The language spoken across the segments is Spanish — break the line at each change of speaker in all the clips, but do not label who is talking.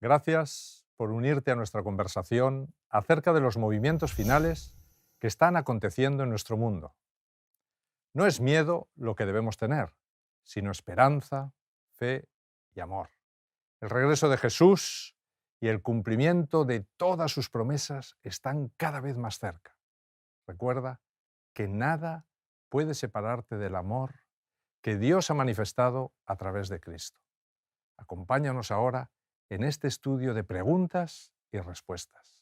Gracias por unirte a nuestra conversación acerca de los movimientos finales que están aconteciendo en nuestro mundo. No es miedo lo que debemos tener, sino esperanza, fe y amor. El regreso de Jesús y el cumplimiento de todas sus promesas están cada vez más cerca. Recuerda que nada puede separarte del amor que Dios ha manifestado a través de Cristo. Acompáñanos ahora en este estudio de preguntas y respuestas.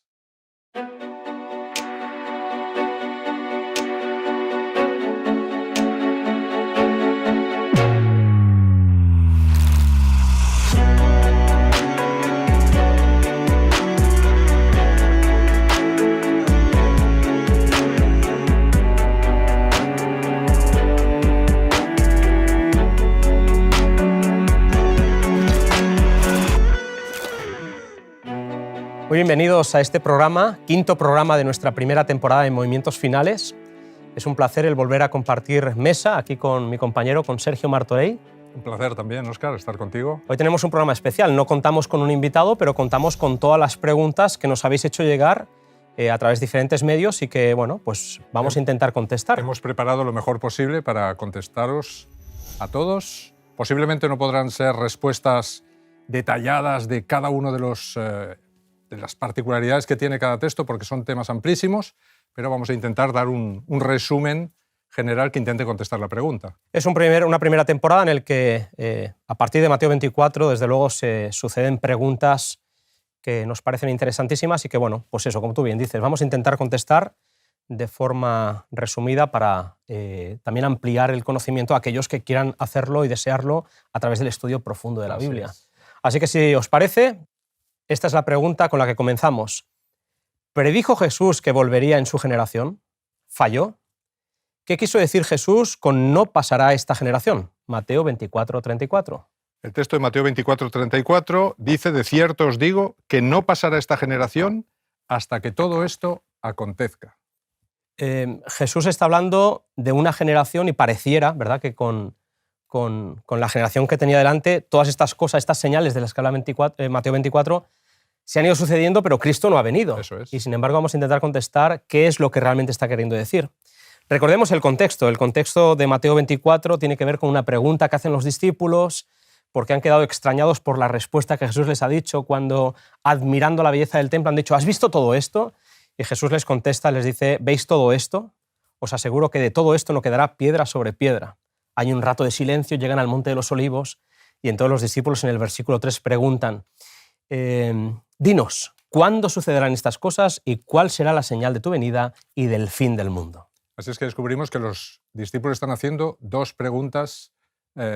Muy bienvenidos a este programa, quinto programa de nuestra primera temporada de Movimientos Finales. Es un placer el volver a compartir mesa aquí con mi compañero, con Sergio Martorell.
Un placer también, Óscar, estar contigo.
Hoy tenemos un programa especial, no contamos con un invitado, pero contamos con todas las preguntas que nos habéis hecho llegar a través de diferentes medios y que, bueno, pues vamos a intentar contestar.
Hemos preparado lo mejor posible para contestaros a todos. Posiblemente no podrán ser respuestas detalladas de cada uno de las particularidades que tiene cada texto, porque son temas amplísimos, pero vamos a intentar dar un resumen general que intente contestar la pregunta.
Es una primera temporada en la que, a partir de Mateo 24, desde luego se suceden preguntas que nos parecen interesantísimas y que, bueno, pues eso, como tú bien dices, vamos a intentar contestar de forma resumida para también ampliar el conocimiento a aquellos que quieran hacerlo y desearlo a través del estudio profundo de la Biblia. Así que, si os parece, esta es la pregunta con la que comenzamos. ¿Predijo Jesús que volvería en su generación? ¿Falló? ¿Qué quiso decir Jesús con no pasará esta generación? Mateo 24:34.
El texto de Mateo 24:34 dice: de cierto os digo que no pasará esta generación hasta que todo esto acontezca.
Jesús está hablando de una generación y pareciera, ¿verdad?, que con la generación que tenía delante, todas estas cosas, estas señales de las que habla Mateo 24, se han ido sucediendo, pero Cristo no ha venido.
Eso es.
Y sin embargo vamos a intentar contestar qué es lo que realmente está queriendo decir. Recordemos el contexto. El contexto de Mateo 24 tiene que ver con una pregunta que hacen los discípulos, porque han quedado extrañados por la respuesta que Jesús les ha dicho cuando, admirando la belleza del templo, han dicho: ¿has visto todo esto? Y Jesús les contesta, les dice: ¿veis todo esto? Os aseguro que de todo esto no quedará piedra sobre piedra. Hay un rato de silencio, llegan al Monte de los Olivos y entonces los discípulos en el versículo 3 preguntan: dinos, ¿cuándo sucederán estas cosas y cuál será la señal de tu venida y del fin del mundo?
Así es que descubrimos que los discípulos están haciendo dos preguntas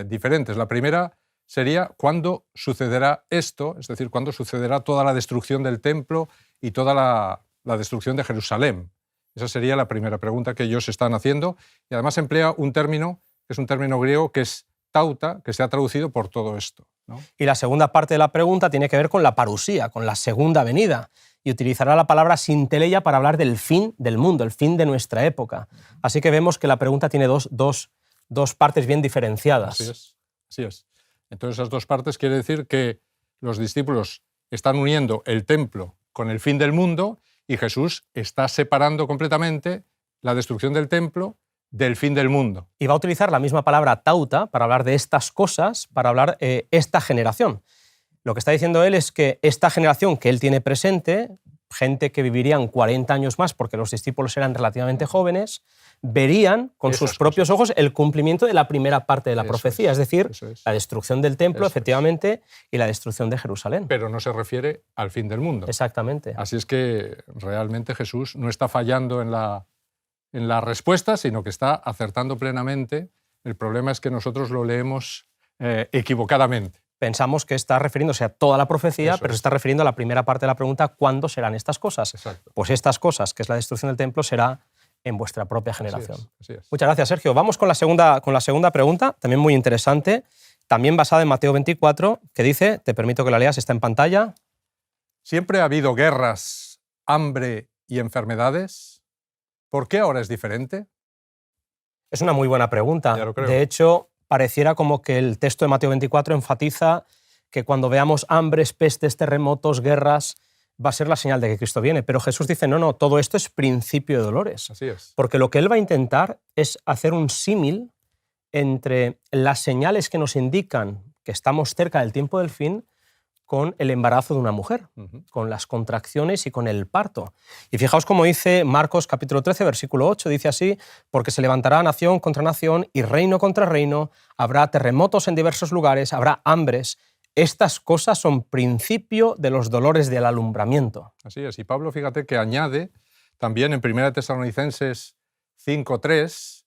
diferentes. La primera sería: ¿cuándo sucederá esto? Es decir, ¿cuándo sucederá toda la destrucción del templo y toda la destrucción de Jerusalén? Esa sería la primera pregunta que ellos están haciendo, y además emplea un término que es un término griego que es tauta, que se ha traducido por todo esto, ¿no?
Y la segunda parte de la pregunta tiene que ver con la parusía, con la segunda venida, y utilizará la palabra sinteleia para hablar del fin del mundo, el fin de nuestra época. Así que vemos que la pregunta tiene dos partes bien diferenciadas.
Así es. Entonces, esas dos partes quiere decir que los discípulos están uniendo el templo con el fin del mundo, y Jesús está separando completamente la destrucción del templo del fin del mundo.
Y va a utilizar la misma palabra tauta para hablar de estas cosas, para hablar esta generación. Lo que está diciendo él es que esta generación que él tiene presente, gente que vivirían 40 años más porque los discípulos eran relativamente jóvenes, verían con sus propios ojos el cumplimiento de la primera parte de la profecía, es decir, la destrucción del templo, efectivamente, y la destrucción de Jerusalén.
Pero no se refiere al fin del mundo.
Exactamente.
Así es que realmente Jesús no está fallando en la respuesta, sino que está acertando plenamente. El problema es que nosotros lo leemos equivocadamente.
Pensamos que está refiriéndose a toda la profecía, pero se está refiriendo a la primera parte de la pregunta: ¿cuándo serán estas cosas?
Exacto.
Pues estas cosas, que es la destrucción del templo, será en vuestra propia generación.
Así es.
Muchas gracias, Sergio. Vamos con la segunda pregunta, también muy interesante, también basada en Mateo 24, que dice, te permito que la leas, está en pantalla.
¿Siempre ha habido guerras, hambre y enfermedades? ¿Por qué ahora es diferente?
Es una muy buena pregunta.
Ya lo creo.
De hecho, pareciera como que el texto de Mateo 24 enfatiza que cuando veamos hambres, pestes, terremotos, guerras, va a ser la señal de que Cristo viene. Pero Jesús dice, no, todo esto es principio de dolores.
Así es.
Porque lo que él va a intentar es hacer un símil entre las señales que nos indican que estamos cerca del tiempo del fin con el embarazo de una mujer, con las contracciones y con el parto. Y fijaos cómo dice Marcos capítulo 13, versículo 8, dice así, porque se levantará nación contra nación y reino contra reino, habrá terremotos en diversos lugares, habrá hambres. Estas cosas son principio de los dolores del alumbramiento.
Así es. Y Pablo, fíjate que añade también en 1 Tesalonicenses 5:3,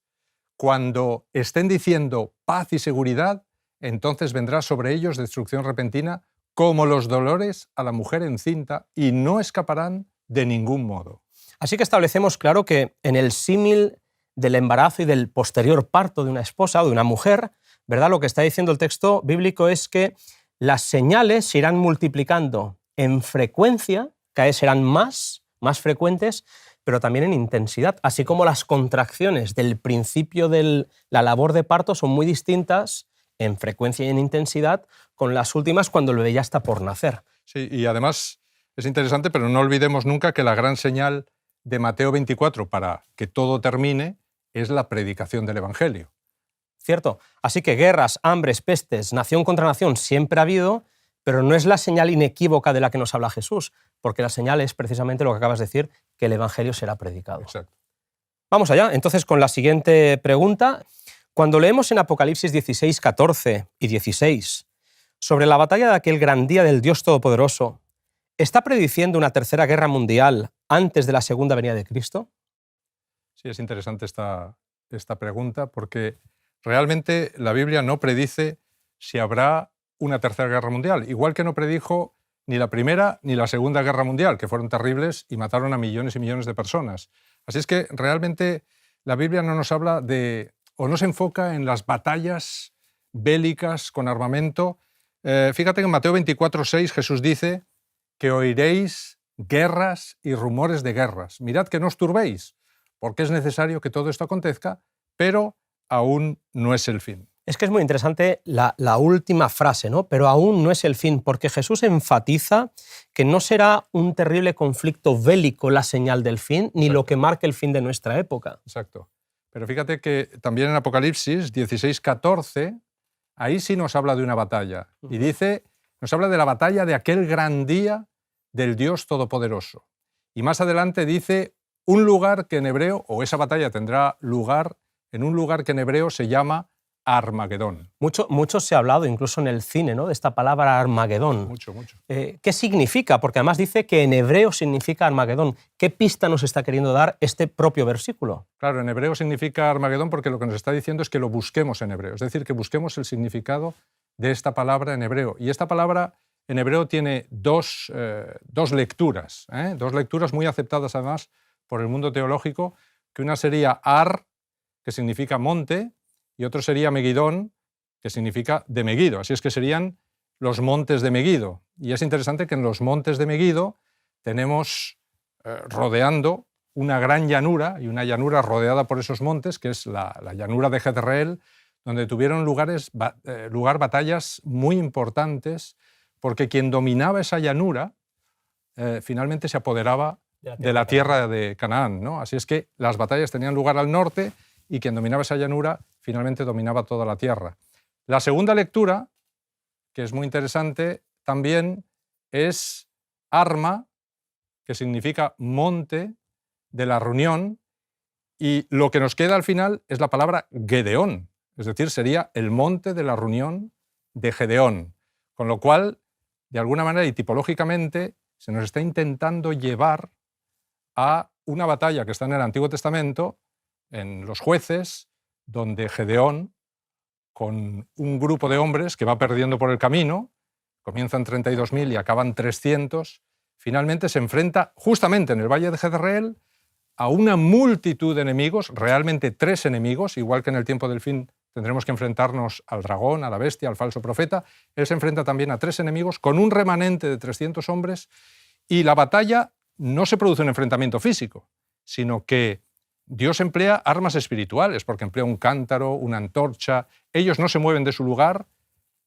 cuando estén diciendo paz y seguridad, entonces vendrá sobre ellos destrucción repentina como los dolores a la mujer encinta y no escaparán de ningún modo.
Así que establecemos claro que en el símil del embarazo y del posterior parto de una esposa o de una mujer, ¿verdad? Lo que está diciendo el texto bíblico es que las señales se irán multiplicando en frecuencia, cada vez serán más frecuentes, pero también en intensidad, así como las contracciones del principio de la labor de parto son muy distintas en frecuencia y en intensidad con las últimas cuando el bebé ya está por nacer.
Sí, y además es interesante, pero no olvidemos nunca que la gran señal de Mateo 24 para que todo termine es la predicación del Evangelio.
¿Cierto? Así que guerras, hambres, pestes, nación contra nación siempre ha habido, pero no es la señal inequívoca de la que nos habla Jesús, porque la señal es precisamente lo que acabas de decir, que el Evangelio será predicado.
Exacto.
Vamos allá, entonces, con la siguiente pregunta. Cuando leemos en Apocalipsis 16, 14 y 16 sobre la batalla de aquel gran día del Dios Todopoderoso, ¿está prediciendo una tercera guerra mundial antes de la segunda venida de Cristo?
Sí, es interesante esta pregunta porque realmente la Biblia no predice si habrá una tercera guerra mundial, igual que no predijo ni la primera ni la segunda guerra mundial, que fueron terribles y mataron a millones y millones de personas. Así es que realmente la Biblia no nos habla de, o no se enfoca en las batallas bélicas con armamento. Fíjate que en Mateo 24:6 Jesús dice que oiréis guerras y rumores de guerras. Mirad que no os turbéis, porque es necesario que todo esto acontezca, pero aún no es el fin.
Es que es muy interesante la última frase, ¿no? Pero aún no es el fin, porque Jesús enfatiza que no será un terrible conflicto bélico la señal del fin, ni lo que marque el fin de nuestra época.
Exacto. Pero fíjate que también en Apocalipsis 16:14, ahí sí nos habla de una batalla. Y dice, nos habla de la batalla de aquel gran día del Dios Todopoderoso. Y más adelante dice un lugar que en hebreo, o esa batalla tendrá lugar en un lugar que en hebreo se llama Armagedón.
Mucho se ha hablado, incluso en el cine, ¿no?, de esta palabra Armagedón.
Mucho.
¿Qué significa? Porque además dice que en hebreo significa Armagedón. ¿Qué pista nos está queriendo dar este propio versículo?
Claro, en hebreo significa Armagedón porque lo que nos está diciendo es que lo busquemos en hebreo. Es decir, que busquemos el significado de esta palabra en hebreo. Y esta palabra en hebreo tiene dos lecturas, dos lecturas muy aceptadas además por el mundo teológico, que una sería Ar, que significa monte, y otro sería Megidón, que significa de Megido. Así es que serían los montes de Megido. Y es interesante que en los montes de Megido tenemos rodeando una gran llanura, y una llanura rodeada por esos montes, que es la llanura de Jezreel, donde tuvieron lugar batallas muy importantes, porque quien dominaba esa llanura finalmente se apoderaba de la tierra de Canaán, ¿no? Así es que las batallas tenían lugar al norte y quien dominaba esa llanura finalmente dominaba toda la tierra. La segunda lectura, que es muy interesante también, es Arma, que significa monte de la reunión, y lo que nos queda al final es la palabra Gedeón, es decir, sería el monte de la reunión de Gedeón, con lo cual, de alguna manera y tipológicamente, se nos está intentando llevar a una batalla que está en el Antiguo Testamento, en los Jueces, donde Gedeón, con un grupo de hombres que va perdiendo por el camino, comienzan 32.000 y acaban 300, finalmente se enfrenta justamente en el Valle de Jezreel a una multitud de enemigos, realmente 3 enemigos, igual que en el tiempo del fin tendremos que enfrentarnos al dragón, a la bestia, al falso profeta. Él se enfrenta también a 3 enemigos con un remanente de 300 hombres, y la batalla no se produce un enfrentamiento físico, sino que Dios emplea armas espirituales, porque emplea un cántaro, una antorcha. Ellos no se mueven de su lugar,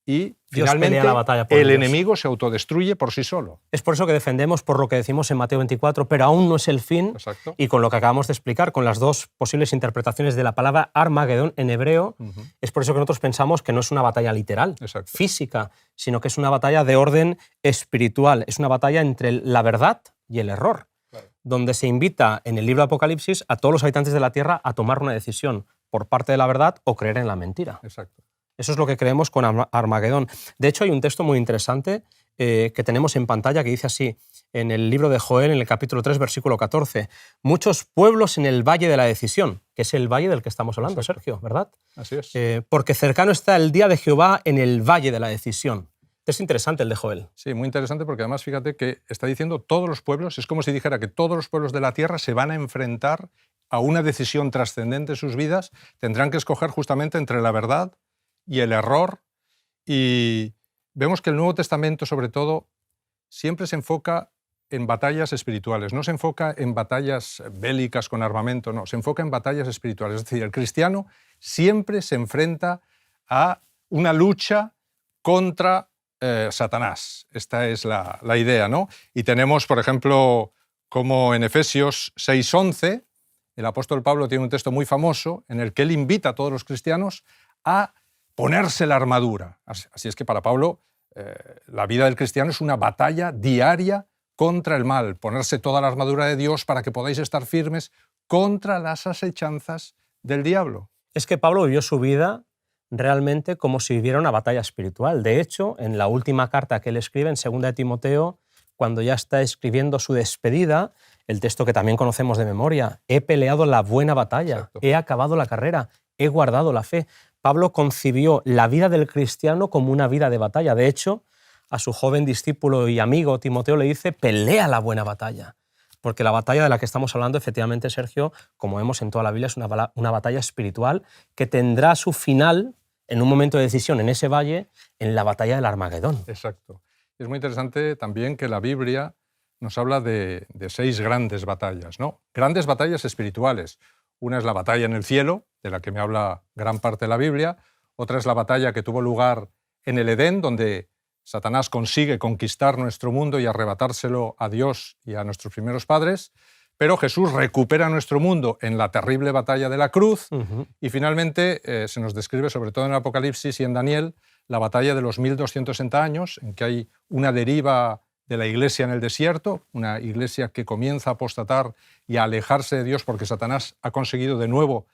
y
Dios
finalmente
pelea la batalla por
el
ellos.
enemigo se autodestruye por sí solo.
Es por eso que defendemos por lo que decimos en Mateo 24, pero aún no es el fin.
Exacto.
Y con lo que acabamos de explicar, con las dos posibles interpretaciones de la palabra Armagedón en hebreo, es por eso que nosotros pensamos que no es una batalla literal,
Exacto.
física, sino que es una batalla de orden espiritual. Es una batalla entre la verdad y el error,
Claro.
donde se invita en el libro de Apocalipsis a todos los habitantes de la tierra a tomar una decisión por parte de la verdad o creer en la mentira.
Exacto.
Eso es lo que creemos con Armagedón. De hecho, hay un texto muy interesante que tenemos en pantalla que dice así, en el libro de Joel, en el capítulo 3, versículo 14, muchos pueblos en el valle de la decisión, que es el valle del que estamos hablando,
Exacto.
Sergio, ¿verdad?
Así es.
Porque cercano está el día de Jehová en el valle de la decisión. Es interesante el de Joel.
Sí, muy interesante porque además fíjate que está diciendo todos los pueblos, es como si dijera que todos los pueblos de la tierra se van a enfrentar a una decisión trascendente en sus vidas, tendrán que escoger justamente entre la verdad y el error, y vemos que el Nuevo Testamento sobre todo siempre se enfoca en batallas espirituales, no se enfoca en batallas bélicas con armamento, no, se enfoca en batallas espirituales. Es decir, el cristiano siempre se enfrenta a una lucha contra Satanás. Esta es la idea, ¿no? Y tenemos, por ejemplo, como en Efesios 6:11, el apóstol Pablo tiene un texto muy famoso en el que él invita a todos los cristianos a ponerse la armadura. Así es que para Pablo la vida del cristiano es una batalla diaria contra el mal, ponerse toda la armadura de Dios para que podáis estar firmes contra las asechanzas del diablo.
Es que Pablo vivió su vida realmente como si viviera una batalla espiritual. De hecho, en la última carta que él escribe, en 2 de Timoteo, cuando ya está escribiendo su despedida, el texto que también conocemos de memoria, he peleado la buena batalla,
Exacto.
he acabado la carrera, he guardado la fe. Pablo concibió la vida del cristiano como una vida de batalla. De hecho, a su joven discípulo y amigo Timoteo le dice, pelea la buena batalla. Porque la batalla de la que estamos hablando, efectivamente, Sergio, como vemos en toda la Biblia, es una batalla espiritual que tendrá su final en un momento de decisión en ese valle, en la batalla del Armagedón.
Exacto. Es muy interesante también que la Biblia nos habla de 6 grandes batallas, ¿no? Grandes batallas espirituales. Una es la batalla en el cielo, de la que me habla gran parte de la Biblia. Otra es la batalla que tuvo lugar en el Edén, donde Satanás consigue conquistar nuestro mundo y arrebatárselo a Dios y a nuestros primeros padres. Pero Jesús recupera nuestro mundo en la terrible batalla de la cruz. Y finalmente se nos describe, sobre todo en el Apocalipsis y en Daniel, la batalla de los 1260 años, en que hay una deriva de la iglesia en el desierto, una iglesia que comienza a apostatar y a alejarse de Dios porque Satanás ha conseguido de nuevo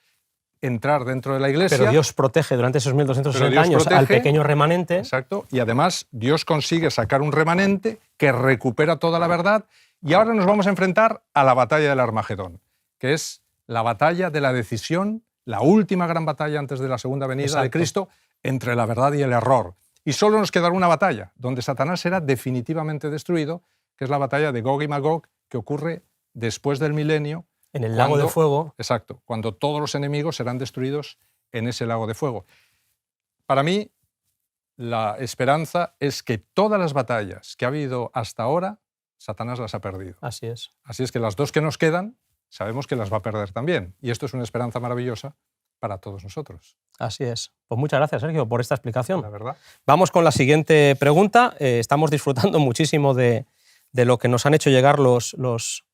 entrar dentro de la iglesia.
Pero Dios protege durante esos 1260 años al pequeño remanente.
Exacto, y además Dios consigue sacar un remanente que recupera toda la verdad, y ahora nos vamos a enfrentar a la batalla del Armagedón, que es la batalla de la decisión, la última gran batalla antes de la segunda venida de Cristo, entre la verdad y el error. Y solo nos quedará una batalla, donde Satanás será definitivamente destruido, que es la batalla de Gog y Magog, que ocurre después del milenio.
En el lago de fuego.
Exacto, cuando todos los enemigos serán destruidos en ese lago de fuego. Para mí, la esperanza es que todas las batallas que ha habido hasta ahora, Satanás las ha perdido.
Así es.
Así es que las 2 que nos quedan, sabemos que las va a perder también. Y esto es una esperanza maravillosa para todos nosotros.
Así es. Pues muchas gracias, Sergio, por esta explicación.
La verdad.
Vamos con la siguiente pregunta. Estamos disfrutando muchísimo de lo que nos han hecho llegar los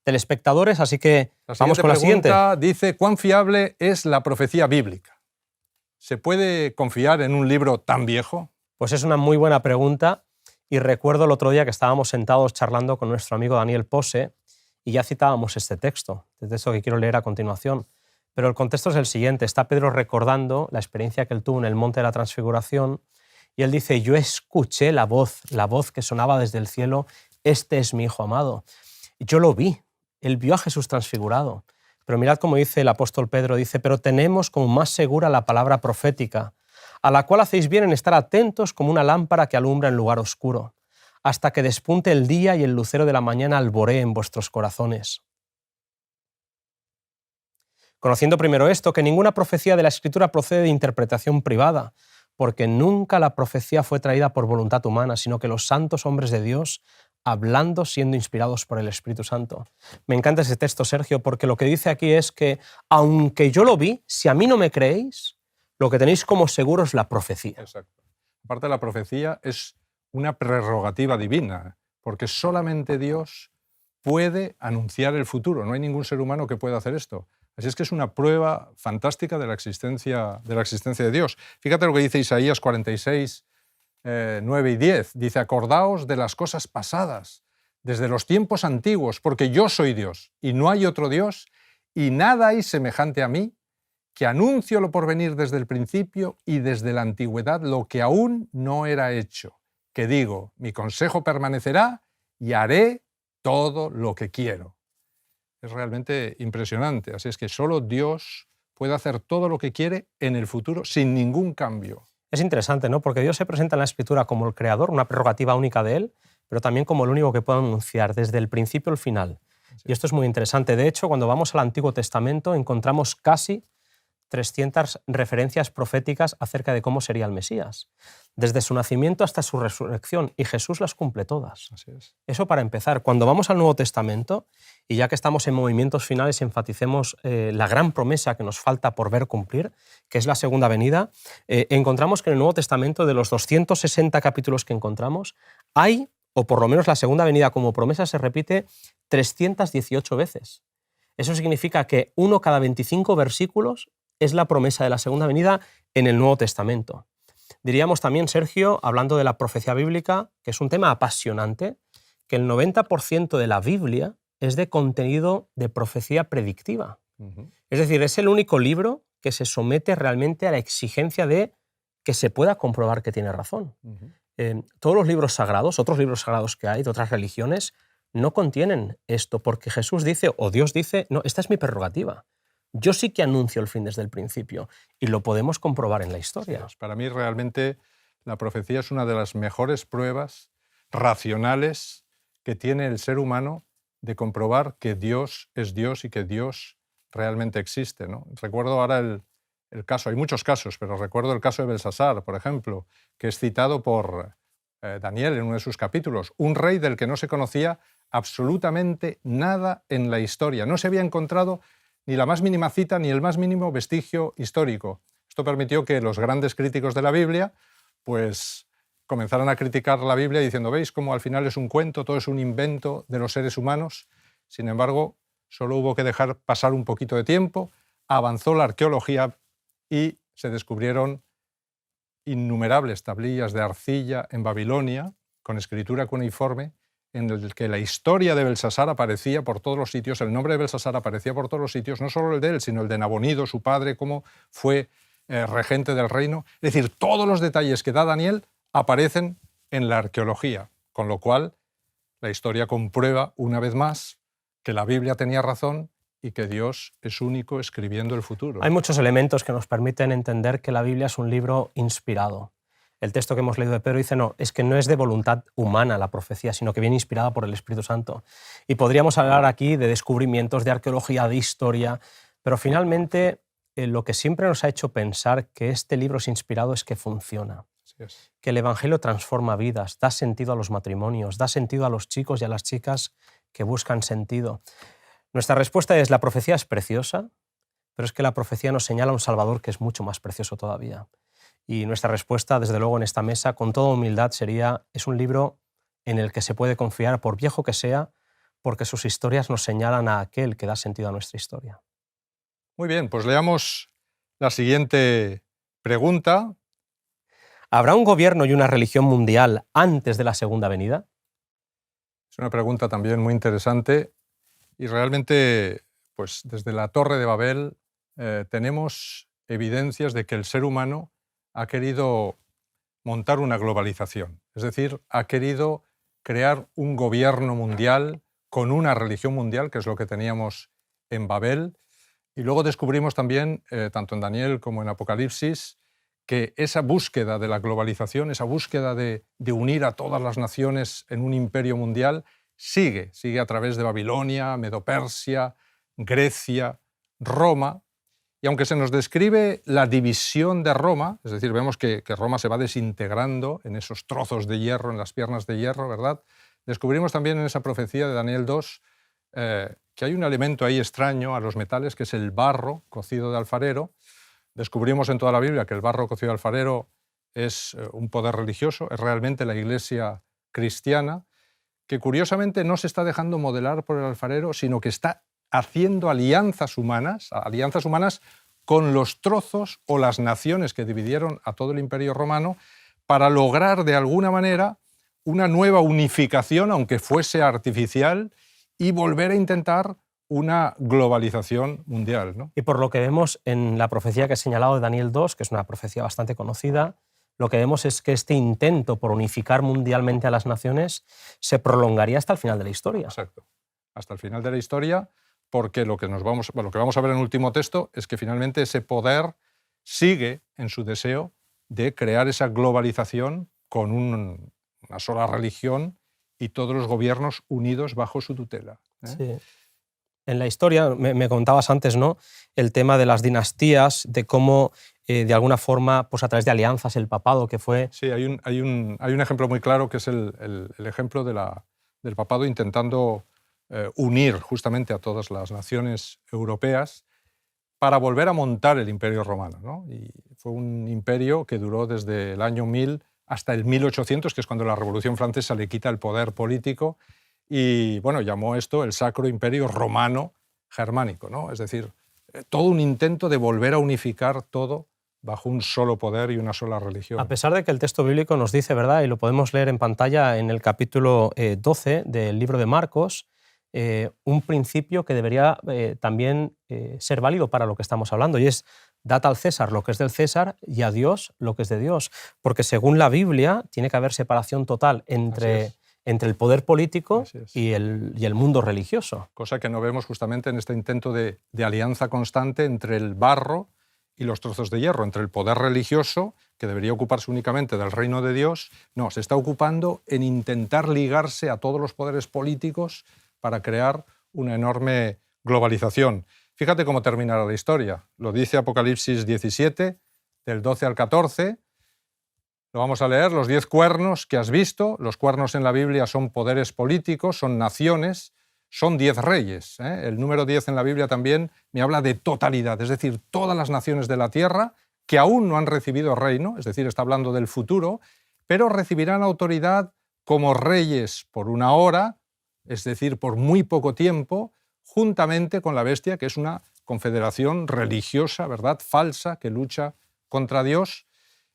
telespectadores, así que vamos con la siguiente.
Dice, ¿cuán fiable es la profecía bíblica? ¿Se puede confiar en un libro tan viejo?
Pues es una muy buena pregunta, y recuerdo el otro día que estábamos sentados charlando con nuestro amigo Daniel Pose y ya citábamos este texto que quiero leer a continuación. Pero el contexto es el siguiente. Está Pedro recordando la experiencia que él tuvo en el Monte de la Transfiguración, y él dice, yo escuché la voz que sonaba desde el cielo, este es mi Hijo amado. Yo lo vi, él vio a Jesús transfigurado. Pero mirad cómo dice el apóstol Pedro, dice, pero tenemos como más segura la palabra profética, a la cual hacéis bien en estar atentos como una lámpara que alumbra en lugar oscuro, hasta que despunte el día y el lucero de la mañana alboree en vuestros corazones. Conociendo primero esto, que ninguna profecía de la Escritura procede de interpretación privada, porque nunca la profecía fue traída por voluntad humana, sino que los santos hombres de Dios, hablando siendo inspirados por el Espíritu Santo. Me encanta ese texto, Sergio, porque lo que dice aquí es que, aunque yo lo vi, si a mí no me creéis, lo que tenéis como seguro es la profecía.
Exacto. Aparte, la profecía es una prerrogativa divina, porque solamente Dios puede anunciar el futuro. No hay ningún ser humano que pueda hacer esto. Así es que es una prueba fantástica de la existencia de Dios. Fíjate lo que dice Isaías 46, 9 y 10. Dice, acordaos de las cosas pasadas, desde los tiempos antiguos, porque yo soy Dios, y no hay otro Dios, y nada hay semejante a mí, que anuncio lo por venir desde el principio y desde la antigüedad lo que aún no era hecho, que digo, mi consejo permanecerá y haré todo lo que quiero. Es realmente impresionante, así es que solo Dios puede hacer todo lo que quiere en el futuro sin ningún cambio.
Es interesante, ¿no? Porque Dios se presenta en la Escritura como el creador, una prerrogativa única de Él, pero también como el único que puede anunciar desde el principio al final. Sí. Y esto es muy interesante. De hecho, cuando vamos al Antiguo Testamento encontramos casi 300 referencias proféticas acerca de cómo sería el Mesías, desde su nacimiento hasta su resurrección, y Jesús las cumple todas.
Así es.
Eso para empezar. Cuando vamos al Nuevo Testamento, y ya que estamos en movimientos finales, enfaticemos la gran promesa que nos falta por ver cumplir, que es la segunda venida, encontramos que en el Nuevo Testamento, de los 260 capítulos que encontramos, hay, o por lo menos la segunda venida como promesa se repite 318 veces. Eso significa que 1 cada 25 versículos es la promesa de la segunda venida en el Nuevo Testamento. Diríamos también, Sergio, hablando de la profecía bíblica, que es un tema apasionante, que el 90% de la Biblia es de contenido de profecía predictiva. Es decir, es el único libro que se somete realmente a la exigencia de que se pueda comprobar que tiene razón. Todos los libros sagrados, otros libros sagrados que hay de otras religiones, no contienen esto, porque Jesús dice, o Dios dice, no, esta es mi prerrogativa. Yo sí que anuncio el fin desde el principio, y lo podemos comprobar en la historia.
Sí, para mí realmente la profecía es una de las mejores pruebas racionales que tiene el ser humano de comprobar que Dios es Dios y que Dios realmente existe, ¿no? Recuerdo ahora el caso, hay muchos casos, pero recuerdo el caso de Belsasar, por ejemplo, que es citado por Daniel en uno de sus capítulos, un rey del que no se conocía absolutamente nada en la historia, no se había encontrado ni la más mínima cita ni el más mínimo vestigio histórico. Esto permitió que los grandes críticos de la Biblia pues comenzaran a criticar la Biblia diciendo, ¿veis cómo al final es un cuento, todo es un invento de los seres humanos? Sin embargo, solo hubo que dejar pasar un poquito de tiempo, avanzó la arqueología y se descubrieron innumerables tablillas de arcilla en Babilonia con escritura cuneiforme en el que la historia de Belsasar aparecía por todos los sitios, el nombre de Belsasar aparecía por todos los sitios, no solo el de él, sino el de Nabonido, su padre, cómo fue regente del reino. Es decir, todos los detalles que da Daniel aparecen en la arqueología, con lo cual la historia comprueba una vez más que la Biblia tenía razón y que Dios es único escribiendo el futuro.
Hay muchos elementos que nos permiten entender que la Biblia es un libro inspirado. El texto que hemos leído de Pedro dice, no, es que no es de voluntad humana la profecía, sino que viene inspirada por el Espíritu Santo. Y podríamos hablar aquí de descubrimientos, de arqueología, de historia, pero finalmente lo que siempre nos ha hecho pensar que este libro es inspirado es que funciona. Que el Evangelio transforma vidas, da sentido a los matrimonios, da sentido a los chicos y a las chicas que buscan sentido. Nuestra respuesta es, la profecía es preciosa, pero es que la profecía nos señala a un Salvador que es mucho más precioso todavía. Y nuestra respuesta, desde luego, en esta mesa, con toda humildad, sería, es un libro en el que se puede confiar, por viejo que sea, porque sus historias nos señalan a aquel que da sentido a nuestra historia.
Muy bien, pues leamos la siguiente pregunta.
¿Habrá un gobierno y una religión mundial antes de la segunda venida?
Es una pregunta también muy interesante y realmente, pues desde la Torre de Babel tenemos evidencias de que el ser humano ha querido montar una globalización, es decir, ha querido crear un gobierno mundial con una religión mundial, que es lo que teníamos en Babel, y luego descubrimos también, tanto en Daniel como en Apocalipsis, que esa búsqueda de la globalización, esa búsqueda de unir a todas las naciones en un imperio mundial, sigue a través de Babilonia, Medo-Persia, Grecia, Roma. Y aunque se nos describe la división de Roma, es decir, vemos que Roma se va desintegrando en esos trozos de hierro, en las piernas de hierro, ¿verdad? Descubrimos también en esa profecía de Daniel 2 que hay un elemento ahí extraño a los metales, que es el barro cocido de alfarero. Descubrimos en toda la Biblia que el barro cocido de alfarero es un poder religioso, es realmente la Iglesia cristiana, que curiosamente no se está dejando modelar por el alfarero, sino que está haciendo alianzas humanas con los trozos o las naciones que dividieron a todo el Imperio Romano para lograr de alguna manera una nueva unificación, aunque fuese artificial, y volver a intentar una globalización mundial, ¿no?
Y por lo que vemos en la profecía que he señalado de Daniel 2, que es una profecía bastante conocida, lo que vemos es que este intento por unificar mundialmente a las naciones se prolongaría hasta el final de la historia.
Exacto, hasta el final de la historia, porque lo que vamos a ver en el último texto es que finalmente ese poder sigue en su deseo de crear esa globalización con una sola religión y todos los gobiernos unidos bajo su tutela.
Sí. En la historia, me contabas antes, ¿no?, el tema de las dinastías, de cómo de alguna forma, pues a través de alianzas, el papado que fue...
Sí, hay un ejemplo muy claro que es el ejemplo del papado intentando unir justamente a todas las naciones europeas para volver a montar el Imperio Romano, ¿no? Y fue un imperio que duró desde el año 1000 hasta el 1800, que es cuando la Revolución Francesa le quita el poder político, y bueno, llamó esto el Sacro Imperio Romano Germánico, ¿no? Es decir, todo un intento de volver a unificar todo bajo un solo poder y una sola religión.
A pesar de que el texto bíblico nos dice, ¿verdad?, y lo podemos leer en pantalla en el capítulo 12 del libro de Marcos, un principio que debería también ser válido para lo que estamos hablando, y es: dad al César lo que es del César y a Dios lo que es de Dios. Porque según la Biblia tiene que haber separación total entre el poder político y el mundo religioso.
Cosa que no vemos justamente en este intento de alianza constante entre el barro y los trozos de hierro, entre el poder religioso, que debería ocuparse únicamente del reino de Dios. No, se está ocupando en intentar ligarse a todos los poderes políticos para crear una enorme globalización. Fíjate cómo terminará la historia. Lo dice Apocalipsis 17, del 12 al 14. Lo vamos a leer: los 10 cuernos que has visto. Los cuernos en la Biblia son poderes políticos, son naciones, son 10 reyes. El número 10 en la Biblia también me habla de totalidad, es decir, todas las naciones de la tierra que aún no han recibido reino, es decir, está hablando del futuro, pero recibirán autoridad como reyes por una hora, es decir, por muy poco tiempo, juntamente con la bestia, que es una confederación religiosa, ¿verdad?, falsa, que lucha contra Dios.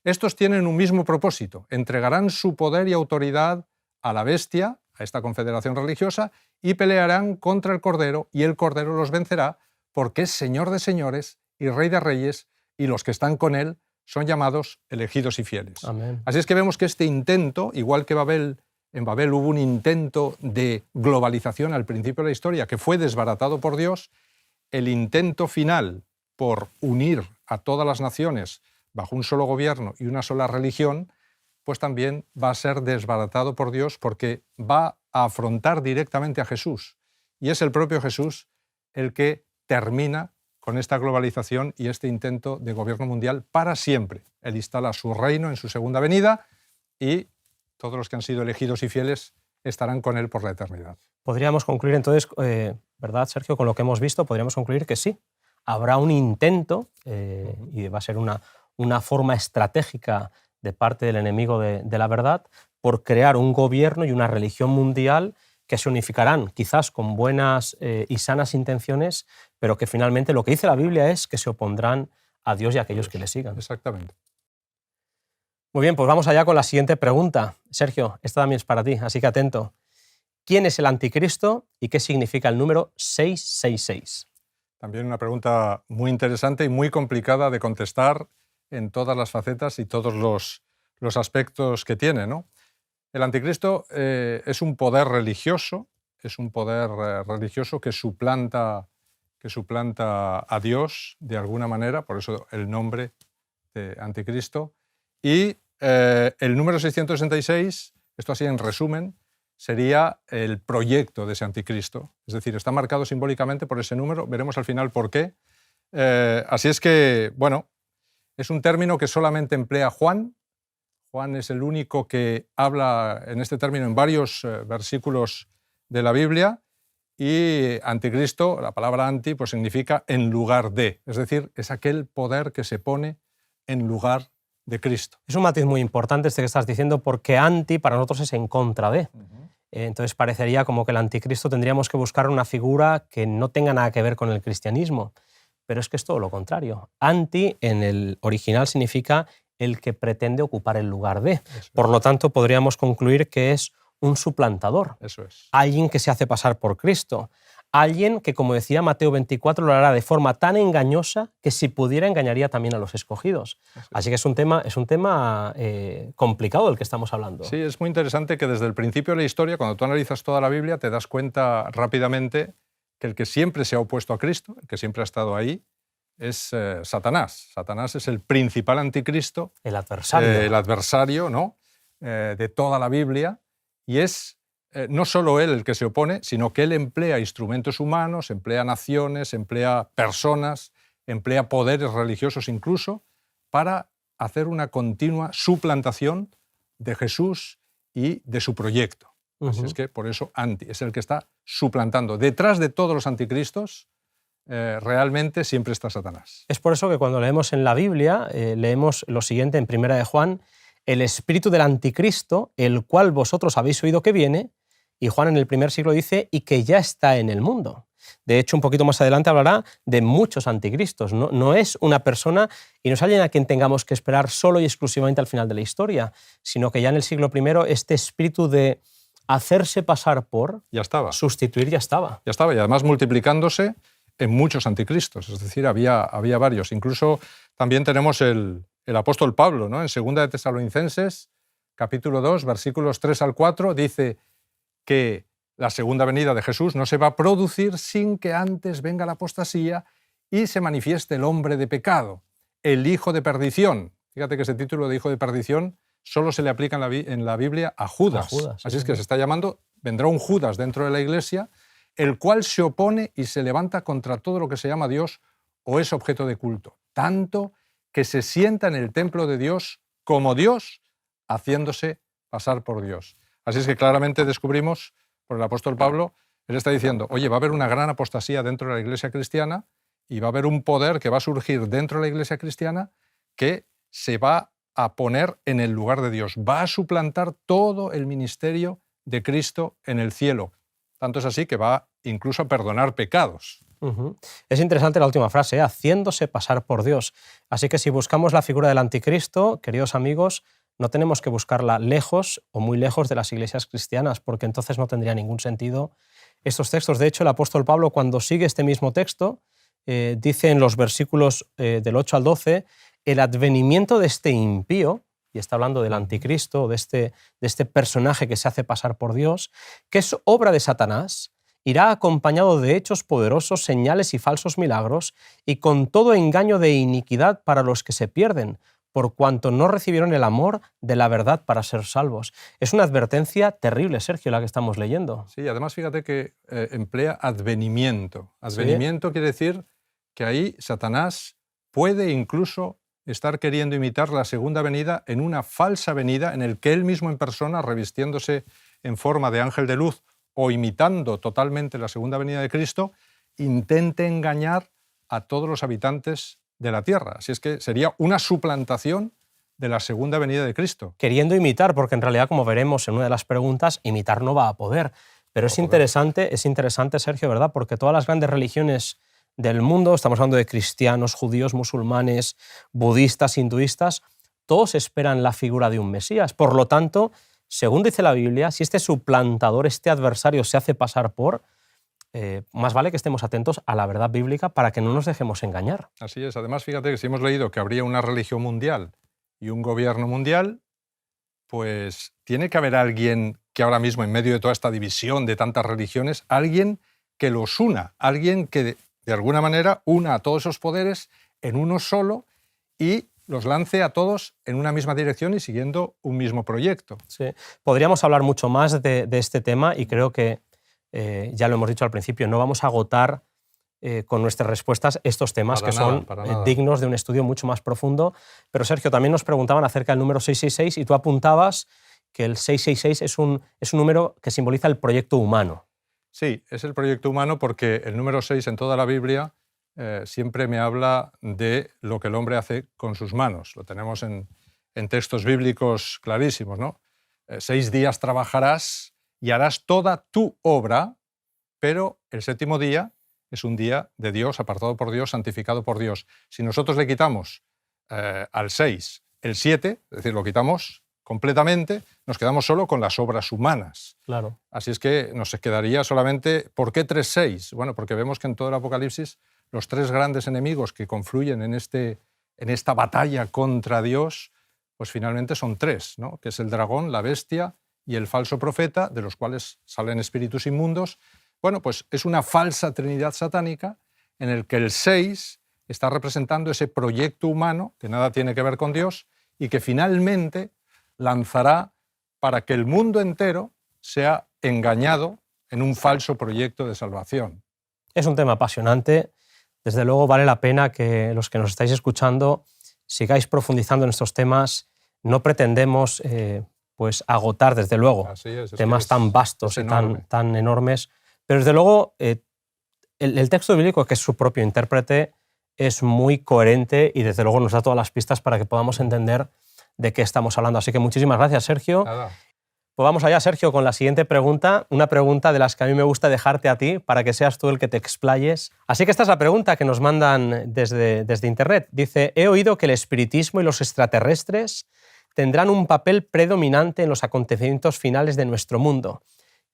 Estos tienen un mismo propósito: entregarán su poder y autoridad a la bestia, a esta confederación religiosa, y pelearán contra el Cordero, y el Cordero los vencerá, porque es Señor de señores y Rey de reyes, y los que están con él son llamados elegidos y fieles.
Amén.
Así es que vemos que este intento, igual que en Babel hubo un intento de globalización al principio de la historia que fue desbaratado por Dios, el intento final por unir a todas las naciones bajo un solo gobierno y una sola religión, pues también va a ser desbaratado por Dios, porque va a afrontar directamente a Jesús. Y es el propio Jesús el que termina con esta globalización y este intento de gobierno mundial para siempre. Él instala su reino en su segunda venida y todos los que han sido elegidos y fieles estarán con él por la eternidad.
Podríamos concluir entonces, ¿verdad, Sergio? Con lo que hemos visto, podríamos concluir que sí, habrá un intento y va a ser una forma estratégica de parte del enemigo de la verdad por crear un gobierno y una religión mundial que se unificarán quizás con buenas y sanas intenciones, pero que finalmente lo que dice la Biblia es que se opondrán a Dios y a aquellos que le sigan.
Exactamente.
Muy bien, pues vamos allá con la siguiente pregunta. Sergio, esta también es para ti, así que atento. ¿Quién es el anticristo y qué significa el número 666?
También una pregunta muy interesante y muy complicada de contestar en todas las facetas y todos los aspectos que tiene, ¿no? El anticristo es un poder religioso, que suplanta a Dios de alguna manera, por eso el nombre de anticristo. Y el número 666, esto así en resumen, sería el proyecto de ese anticristo. Es decir, está marcado simbólicamente por ese número, veremos al final por qué. Así es que, bueno, es un término que solamente emplea Juan. Juan es el único que habla en este término en varios versículos de la Biblia, y anticristo, la palabra anti, pues significa en lugar de, es decir, es aquel poder que se pone en lugar de Cristo.
Es un matiz muy importante este que estás diciendo, porque anti para nosotros es en contra de. Entonces parecería como que el anticristo tendríamos que buscar una figura que no tenga nada que ver con el cristianismo. Pero es que es todo lo contrario. Anti en el original significa el que pretende ocupar el lugar de. Por lo tanto, podríamos concluir que es un suplantador.
Eso es.
Alguien que se hace pasar por Cristo. Alguien que, como decía Mateo 24, lo hará de forma tan engañosa que si pudiera engañaría también a los escogidos. Así que es un tema complicado del que estamos hablando.
Sí, es muy interesante que desde el principio de la historia, cuando tú analizas toda la Biblia, te das cuenta rápidamente que el que siempre se ha opuesto a Cristo, el que siempre ha estado ahí, es Satanás. Satanás es el principal anticristo,
el adversario,
¿no? De toda la Biblia, y es no solo él el que se opone, sino que él emplea instrumentos humanos, emplea naciones, emplea personas, emplea poderes religiosos incluso, para hacer una continua suplantación de Jesús y de su proyecto. Así es que por eso es el que está suplantando. Detrás de todos los anticristos realmente siempre está Satanás.
Es por eso que cuando leemos en la Biblia, leemos lo siguiente en 1 de Juan: el espíritu del anticristo, el cual vosotros habéis oído que viene, y Juan en el primer siglo dice, y que ya está en el mundo. De hecho, un poquito más adelante hablará de muchos anticristos. No es una persona y no es alguien a quien tengamos que esperar solo y exclusivamente al final de la historia, sino que ya en el siglo I este espíritu de hacerse pasar por,
ya estaba.
Sustituir, ya estaba.
Ya estaba, y además multiplicándose en muchos anticristos, es decir, había varios. Incluso también tenemos el apóstol Pablo, ¿no? En 2 de Tesalonicenses, capítulo 2, versículos 3 al 4, dice que la segunda venida de Jesús no se va a producir sin que antes venga la apostasía y se manifieste el hombre de pecado, el hijo de perdición. Fíjate que ese título de hijo de perdición solo se le aplica en la Biblia a Judas. Así es que se está llamando, vendrá un Judas dentro de la iglesia, el cual se opone y se levanta contra todo lo que se llama Dios o es objeto de culto, tanto que se sienta en el templo de Dios como Dios, haciéndose pasar por Dios. Así es que claramente descubrimos, por el apóstol Pablo, él está diciendo, oye, va a haber una gran apostasía dentro de la iglesia cristiana y va a haber un poder que va a surgir dentro de la iglesia cristiana que se va a poner en el lugar de Dios, va a suplantar todo el ministerio de Cristo en el cielo. Tanto es así que va incluso a perdonar pecados.
Es interesante la última frase, haciéndose pasar por Dios. Así que si buscamos la figura del anticristo, queridos amigos, no tenemos que buscarla lejos o muy lejos de las iglesias cristianas, porque entonces no tendría ningún sentido estos textos. De hecho, el apóstol Pablo, cuando sigue este mismo texto, dice en los versículos del 8 al 12, el advenimiento de este impío, y está hablando del anticristo, de este personaje que se hace pasar por Dios, que es obra de Satanás, irá acompañado de hechos poderosos, señales y falsos milagros, y con todo engaño de iniquidad para los que se pierden, por cuanto no recibieron el amor de la verdad para ser salvos. Es una advertencia terrible, Sergio, la que estamos leyendo.
Sí, además fíjate que emplea advenimiento. Advenimiento quiere decir que ahí Satanás puede incluso estar queriendo imitar la segunda venida en una falsa venida en el que él mismo en persona, revistiéndose en forma de ángel de luz o imitando totalmente la segunda venida de Cristo, intente engañar a todos los habitantes de la tierra. Así es que sería una suplantación de la segunda venida de Cristo.
Queriendo imitar, porque en realidad, como veremos en una de las preguntas, imitar no va a poder. Pero es interesante, Sergio, ¿verdad? Porque todas las grandes religiones del mundo, estamos hablando de cristianos, judíos, musulmanes, budistas, hinduistas, todos esperan la figura de un Mesías. Por lo tanto, según dice la Biblia, si este suplantador, este adversario se hace pasar por, más vale que estemos atentos a la verdad bíblica para que no nos dejemos engañar.
Así es. Además, fíjate que si hemos leído que habría una religión mundial y un gobierno mundial, pues tiene que haber alguien que ahora mismo, en medio de toda esta división de tantas religiones, alguien que los una, alguien que de alguna manera una a todos esos poderes en uno solo y los lance a todos en una misma dirección y siguiendo un mismo proyecto.
Sí. Podríamos hablar mucho más de este tema y creo que, ya lo hemos dicho al principio, no vamos a agotar con nuestras respuestas estos temas que son dignos de un estudio mucho más profundo. Pero Sergio, también nos preguntaban acerca del número 666 y tú apuntabas que el 666 es un número que simboliza el proyecto humano.
Sí, es el proyecto humano porque el número 6 en toda la Biblia siempre me habla de lo que el hombre hace con sus manos. Lo tenemos en en textos bíblicos clarísimos, ¿no? 6 días trabajarás y harás toda tu obra, pero el séptimo día es un día de Dios, apartado por Dios, santificado por Dios. Si nosotros le quitamos al 6 el 7, es decir, lo quitamos completamente, nos quedamos solo con las obras humanas.
Claro.
Así es que nos quedaría solamente... ¿Por qué 3-6? Bueno, porque vemos que en todo el Apocalipsis los 3 grandes enemigos que confluyen en esta batalla contra Dios, pues finalmente son 3, ¿no? Que es el dragón, la bestia y el falso profeta, de los cuales salen espíritus inmundos. Bueno, pues es una falsa trinidad satánica en el que el 6 está representando ese proyecto humano que nada tiene que ver con Dios y que finalmente lanzará para que el mundo entero sea engañado en un falso proyecto de salvación.
Es un tema apasionante. Desde luego vale la pena que los que nos estáis escuchando sigáis profundizando en estos temas. No pretendemos pues agotar, desde luego, temas tan vastos y tan enormes. Pero desde luego el texto bíblico, que es su propio intérprete, es muy coherente y desde luego nos da todas las pistas para que podamos entender de qué estamos hablando. Así que muchísimas gracias, Sergio.
Nada.
Pues vamos allá, Sergio, con la siguiente pregunta, una pregunta de las que a mí me gusta dejarte a ti para que seas tú el que te explayes. Así que esta es la pregunta que nos mandan desde Internet. Dice, he oído que el espiritismo y los extraterrestres tendrán un papel predominante en los acontecimientos finales de nuestro mundo.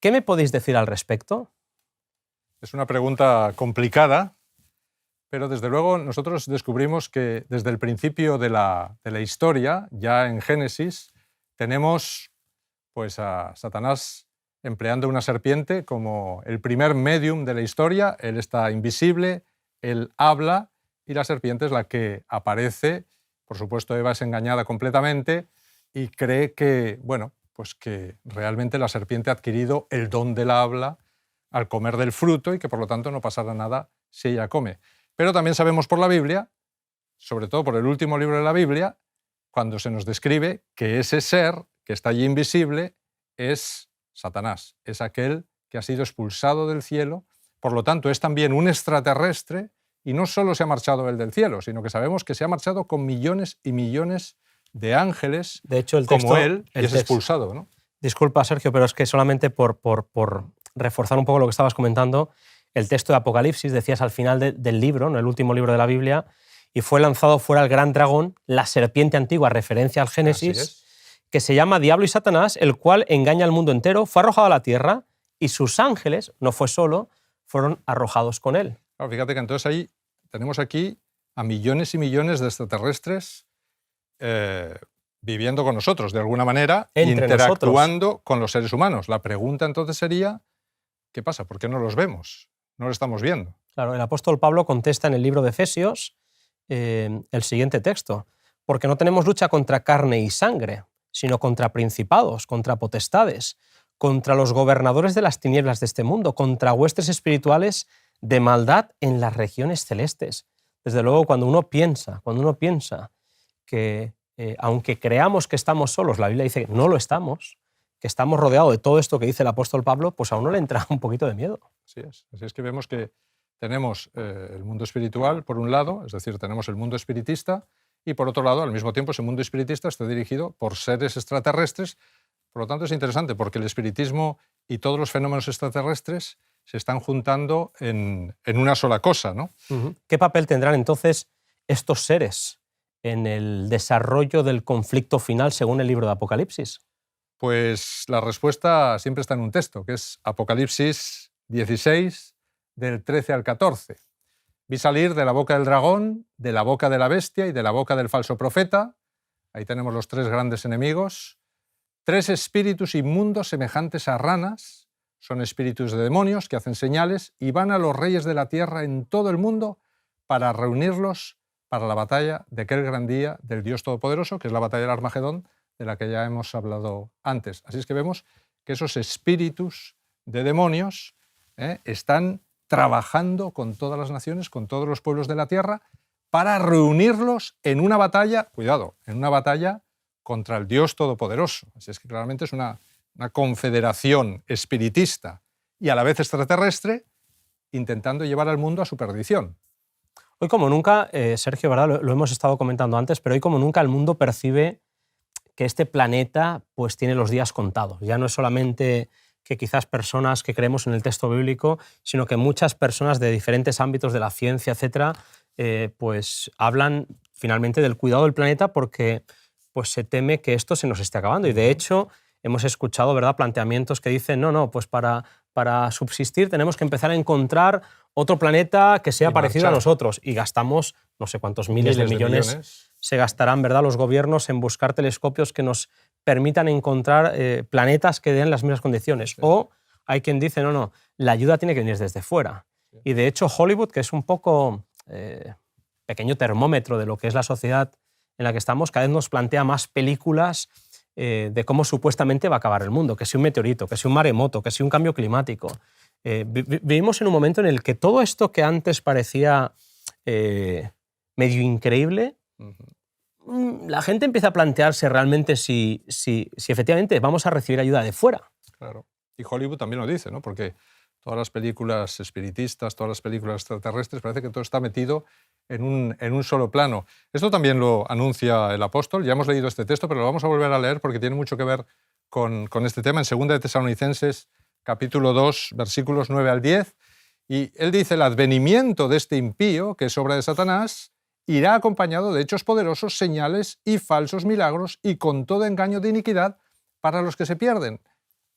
¿Qué me podéis decir al respecto?
Es una pregunta complicada, pero desde luego nosotros descubrimos que desde el principio de la historia, ya en Génesis, tenemos pues a Satanás empleando una serpiente como el primer medium de la historia. Él está invisible, él habla y la serpiente es la que aparece. Por supuesto, Eva es engañada completamente y cree que, bueno, pues que realmente la serpiente ha adquirido el don del habla al comer del fruto y que por lo tanto no pasará nada si ella come. Pero también sabemos por la Biblia, sobre todo por el último libro de la Biblia, cuando se nos describe que ese ser que está allí invisible es Satanás, es aquel que ha sido expulsado del cielo, por lo tanto es también un extraterrestre y no solo se ha marchado él del cielo, sino que sabemos que se ha marchado con millones y millones de ángeles,
de hecho, el texto,
como él, y es expulsado, ¿no?
Disculpa, Sergio, pero es que solamente por reforzar un poco lo que estabas comentando, el texto de Apocalipsis, decías al final del libro, ¿no? El último libro de la Biblia, y fue lanzado fuera el gran dragón, la serpiente antigua, referencia al Génesis, que se llama Diablo y Satanás, el cual engaña al mundo entero, fue arrojado a la tierra y sus ángeles, no fue solo, fueron arrojados con él.
Claro, fíjate que entonces ahí tenemos aquí a millones y millones de extraterrestres viviendo con nosotros, de alguna manera,
entre
interactuando
nosotros
con los seres humanos. La pregunta entonces sería, ¿qué pasa? ¿Por qué no los vemos? No los estamos viendo.
Claro, el apóstol Pablo contesta en el libro de Efesios el siguiente texto, porque no tenemos lucha contra carne y sangre, sino contra principados, contra potestades, contra los gobernadores de las tinieblas de este mundo, contra huestes espirituales de maldad en las regiones celestes. Desde luego, cuando uno piensa que, aunque creamos que estamos solos, la Biblia dice que no lo estamos, que estamos rodeados de todo esto que dice el apóstol Pablo, pues a uno le entra un poquito de miedo.
Así es que vemos que tenemos el mundo espiritual, por un lado, es decir, tenemos el mundo espiritista, y por otro lado, al mismo tiempo, ese mundo espiritista está dirigido por seres extraterrestres. Por lo tanto, es interesante porque el espiritismo y todos los fenómenos extraterrestres se están juntando en una sola cosa, ¿no?
¿Qué papel tendrán entonces estos seres en el desarrollo del conflicto final según el libro de Apocalipsis?
Pues la respuesta siempre está en un texto, que es Apocalipsis 16, del 13 al 14. Vi salir de la boca del dragón, de la boca de la bestia y de la boca del falso profeta. Ahí tenemos los 3 grandes enemigos. 3 espíritus inmundos semejantes a ranas. Son espíritus de demonios que hacen señales y van a los reyes de la tierra en todo el mundo para reunirlos para la batalla de aquel gran día del Dios Todopoderoso, que es la batalla del Armagedón, de la que ya hemos hablado antes. Así es que vemos que esos espíritus de demonios están trabajando con todas las naciones, con todos los pueblos de la tierra, para reunirlos en una batalla, cuidado, en una batalla contra el Dios Todopoderoso. Así es que claramente es una confederación espiritista y a la vez extraterrestre, intentando llevar al mundo a su perdición.
Hoy como nunca, Sergio, ¿verdad? Lo hemos estado comentando antes, pero hoy como nunca el mundo percibe que este planeta pues, tiene los días contados. Ya no es solamente que quizás personas que creemos en el texto bíblico, sino que muchas personas de diferentes ámbitos de la ciencia, etcétera, pues hablan finalmente del cuidado del planeta porque pues, se teme que esto se nos esté acabando. Y de hecho hemos escuchado, ¿verdad?, planteamientos que dicen no, pues para subsistir tenemos que empezar a encontrar otro planeta que sea parecido a nosotros, y gastamos no sé cuántos miles de millones se gastarán, ¿verdad?, los gobiernos en buscar telescopios que nos permitan encontrar planetas que den las mismas condiciones. Sí. O hay quien dice, no, la ayuda tiene que venir desde fuera. Sí. Y de hecho Hollywood, que es un poco pequeño termómetro de lo que es la sociedad en la que estamos, cada vez nos plantea más películas de cómo supuestamente va a acabar el mundo, que si un meteorito, que si un maremoto, que si un cambio climático. Vivimos en un momento en el que todo esto que antes parecía medio increíble, la gente empieza a plantearse realmente si efectivamente vamos a recibir ayuda de fuera.
Claro. Y Hollywood también lo dice, ¿no? Porque todas las películas espiritistas, todas las películas extraterrestres, parece que todo está metido en un solo plano. Esto también lo anuncia el apóstol. Ya hemos leído este texto, pero lo vamos a volver a leer porque tiene mucho que ver con este tema en 2 de Tesalonicenses, capítulo 2, versículos 9 al 10. Y él dice, el advenimiento de este impío, que es obra de Satanás, irá acompañado de hechos poderosos, señales y falsos milagros, y con todo engaño de iniquidad para los que se pierden.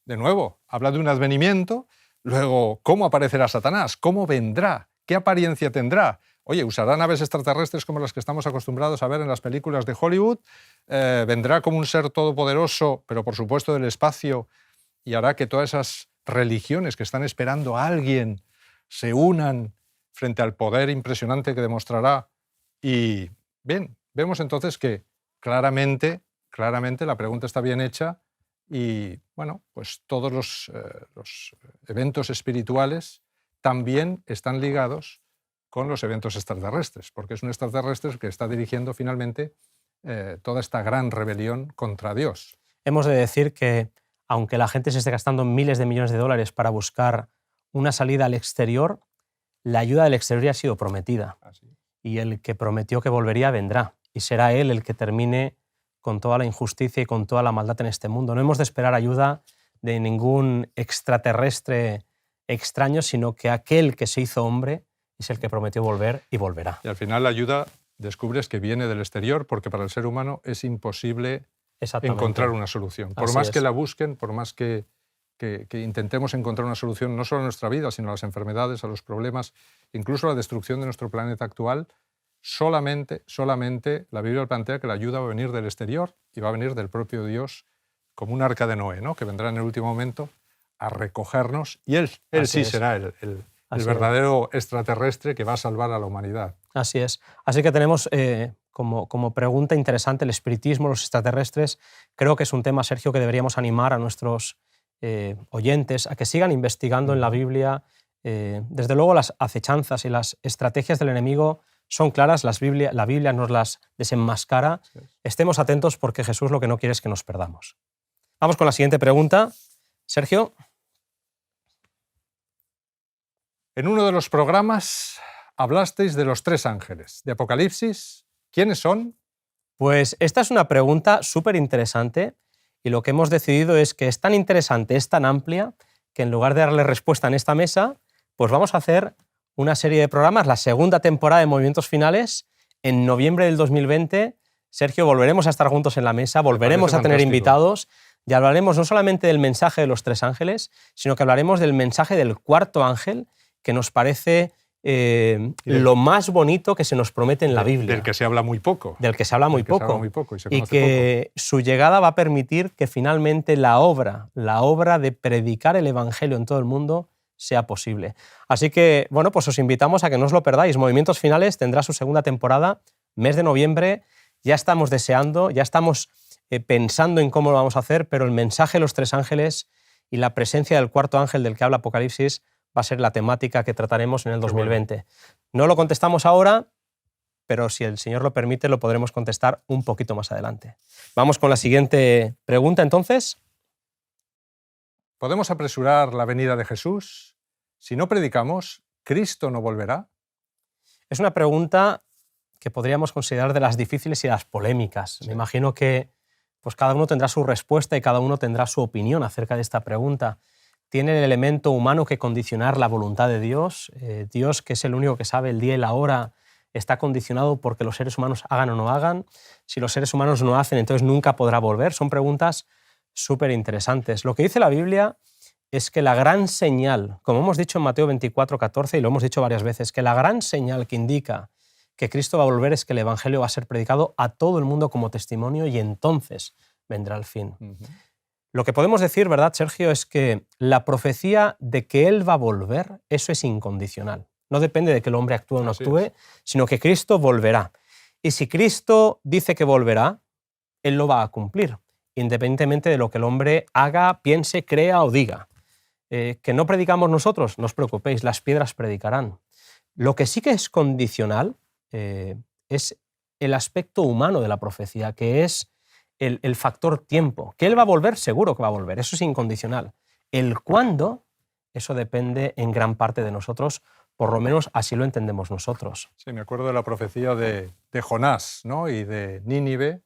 De nuevo, habla de un advenimiento. Luego, ¿cómo aparecerá Satanás? ¿Cómo vendrá? ¿Qué apariencia tendrá? Oye, ¿usará naves extraterrestres como las que estamos acostumbrados a ver en las películas de Hollywood? ¿Vendrá como un ser todopoderoso, pero por supuesto del espacio, y hará que todas esas religiones que están esperando a alguien se unan frente al poder impresionante que demostrará? Y bien, vemos entonces que claramente la pregunta está bien hecha y, bueno, pues todos los eventos espirituales también están ligados con los eventos extraterrestres, porque es un extraterrestre el que está dirigiendo finalmente toda esta gran rebelión contra Dios.
Hemos de decir que, aunque la gente se esté gastando miles de millones de dólares para buscar una salida al exterior, la ayuda del exterior ya ha sido prometida.
Así.
Y el que prometió que volvería vendrá, y será Él el que termine con toda la injusticia y con toda la maldad en este mundo. No hemos de esperar ayuda de ningún extraterrestre extraño, sino que aquel que se hizo hombre es el que prometió volver y volverá.
Y al final la ayuda descubres que viene del exterior, porque para el ser humano es imposible encontrar una solución. Por más que la busquen, por más que intentemos encontrar una solución no solo a nuestra vida, sino a las enfermedades, a los problemas, incluso a la destrucción de nuestro planeta actual, solamente la Biblia plantea que la ayuda va a venir del exterior y va a venir del propio Dios, como un arca de Noé, ¿no?, que vendrá en el último momento a recogernos, y Él sí será el verdadero extraterrestre que va a salvar a la humanidad.
Así es. Así que tenemos como pregunta interesante el espiritismo, los extraterrestres. Creo que es un tema, Sergio, que deberíamos animar a nuestros oyentes a que sigan investigando en la Biblia. Desde luego las acechanzas y las estrategias del enemigo son claras, la Biblia nos las desenmascara. Sí. Estemos atentos porque Jesús lo que no quiere es que nos perdamos. Vamos con la siguiente pregunta. Sergio.
En uno de los programas hablasteis de los 3 ángeles de Apocalipsis. ¿Quiénes son?
Pues esta es una pregunta súper interesante. Y lo que hemos decidido es que es tan interesante, es tan amplia, que en lugar de darle respuesta en esta mesa, pues vamos a hacer una serie de programas, la segunda temporada de Movimientos Finales, en noviembre del 2020. Sergio, volveremos a estar juntos en la mesa, volveremos a tener invitados y hablaremos no solamente del mensaje de los 3 ángeles, sino que hablaremos del mensaje del 4º ángel, que nos parece lo más bonito que se nos promete en la Biblia.
Del que se habla muy poco.
Del que se habla muy poco. Y que su llegada va a permitir que finalmente la obra de predicar el Evangelio en todo el mundo sea posible. Así que, bueno, pues os invitamos a que no os lo perdáis. Movimientos Finales tendrá su segunda temporada, mes de noviembre. Ya estamos deseando, ya estamos pensando en cómo lo vamos a hacer, pero el mensaje de los 3 ángeles y la presencia del 4º ángel del que habla Apocalipsis va a ser la temática que trataremos en el 2020. Bueno. No lo contestamos ahora, pero si el Señor lo permite, lo podremos contestar un poquito más adelante. Vamos con la siguiente pregunta, entonces.
¿Podemos apresurar la venida de Jesús? Si no predicamos, ¿Cristo no volverá?
Es una pregunta que podríamos considerar de las difíciles y las polémicas. Sí. Me imagino que pues cada uno tendrá su respuesta y cada uno tendrá su opinión acerca de esta pregunta. ¿Tiene el elemento humano que condicionar la voluntad de Dios? Dios, que es el único que sabe el día y la hora, ¿está condicionado porque los seres humanos hagan o no hagan? Si los seres humanos no hacen, entonces nunca podrá volver. Son preguntas súper interesantes. Lo que dice la Biblia es que la gran señal, como hemos dicho en Mateo 24:14 y lo hemos dicho varias veces, que la gran señal que indica que Cristo va a volver es que el Evangelio va a ser predicado a todo el mundo como testimonio y entonces vendrá el fin. Lo que podemos decir, ¿verdad, Sergio?, es que la profecía de que Él va a volver, eso es incondicional. No depende de que el hombre actúe o no actúe, sino que Cristo volverá. Y si Cristo dice que volverá, Él lo va a cumplir, independientemente de lo que el hombre haga, piense, crea o diga. Que no predicamos nosotros, no os preocupéis, las piedras predicarán. Lo que sí que es condicional es el aspecto humano de la profecía, que es el factor tiempo. Que Él va a volver, seguro que va a volver, eso es incondicional. El cuándo, eso depende en gran parte de nosotros, por lo menos así lo entendemos nosotros.
Sí, me acuerdo de la profecía de Jonás, ¿no?, y de Nínive,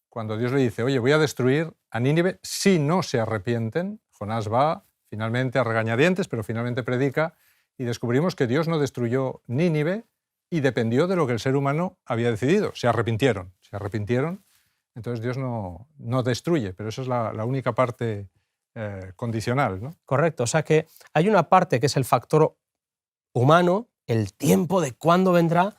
cuando Dios le dice, oye, voy a destruir a Nínive si no se arrepienten. Jonás va finalmente a regañadientes, pero finalmente predica, y descubrimos que Dios no destruyó Nínive y dependió de lo que el ser humano había decidido. Se arrepintieron, entonces Dios no destruye, pero esa es la única parte condicional, ¿no?
Correcto, o sea que hay una parte que es el factor humano, el tiempo de cuándo vendrá,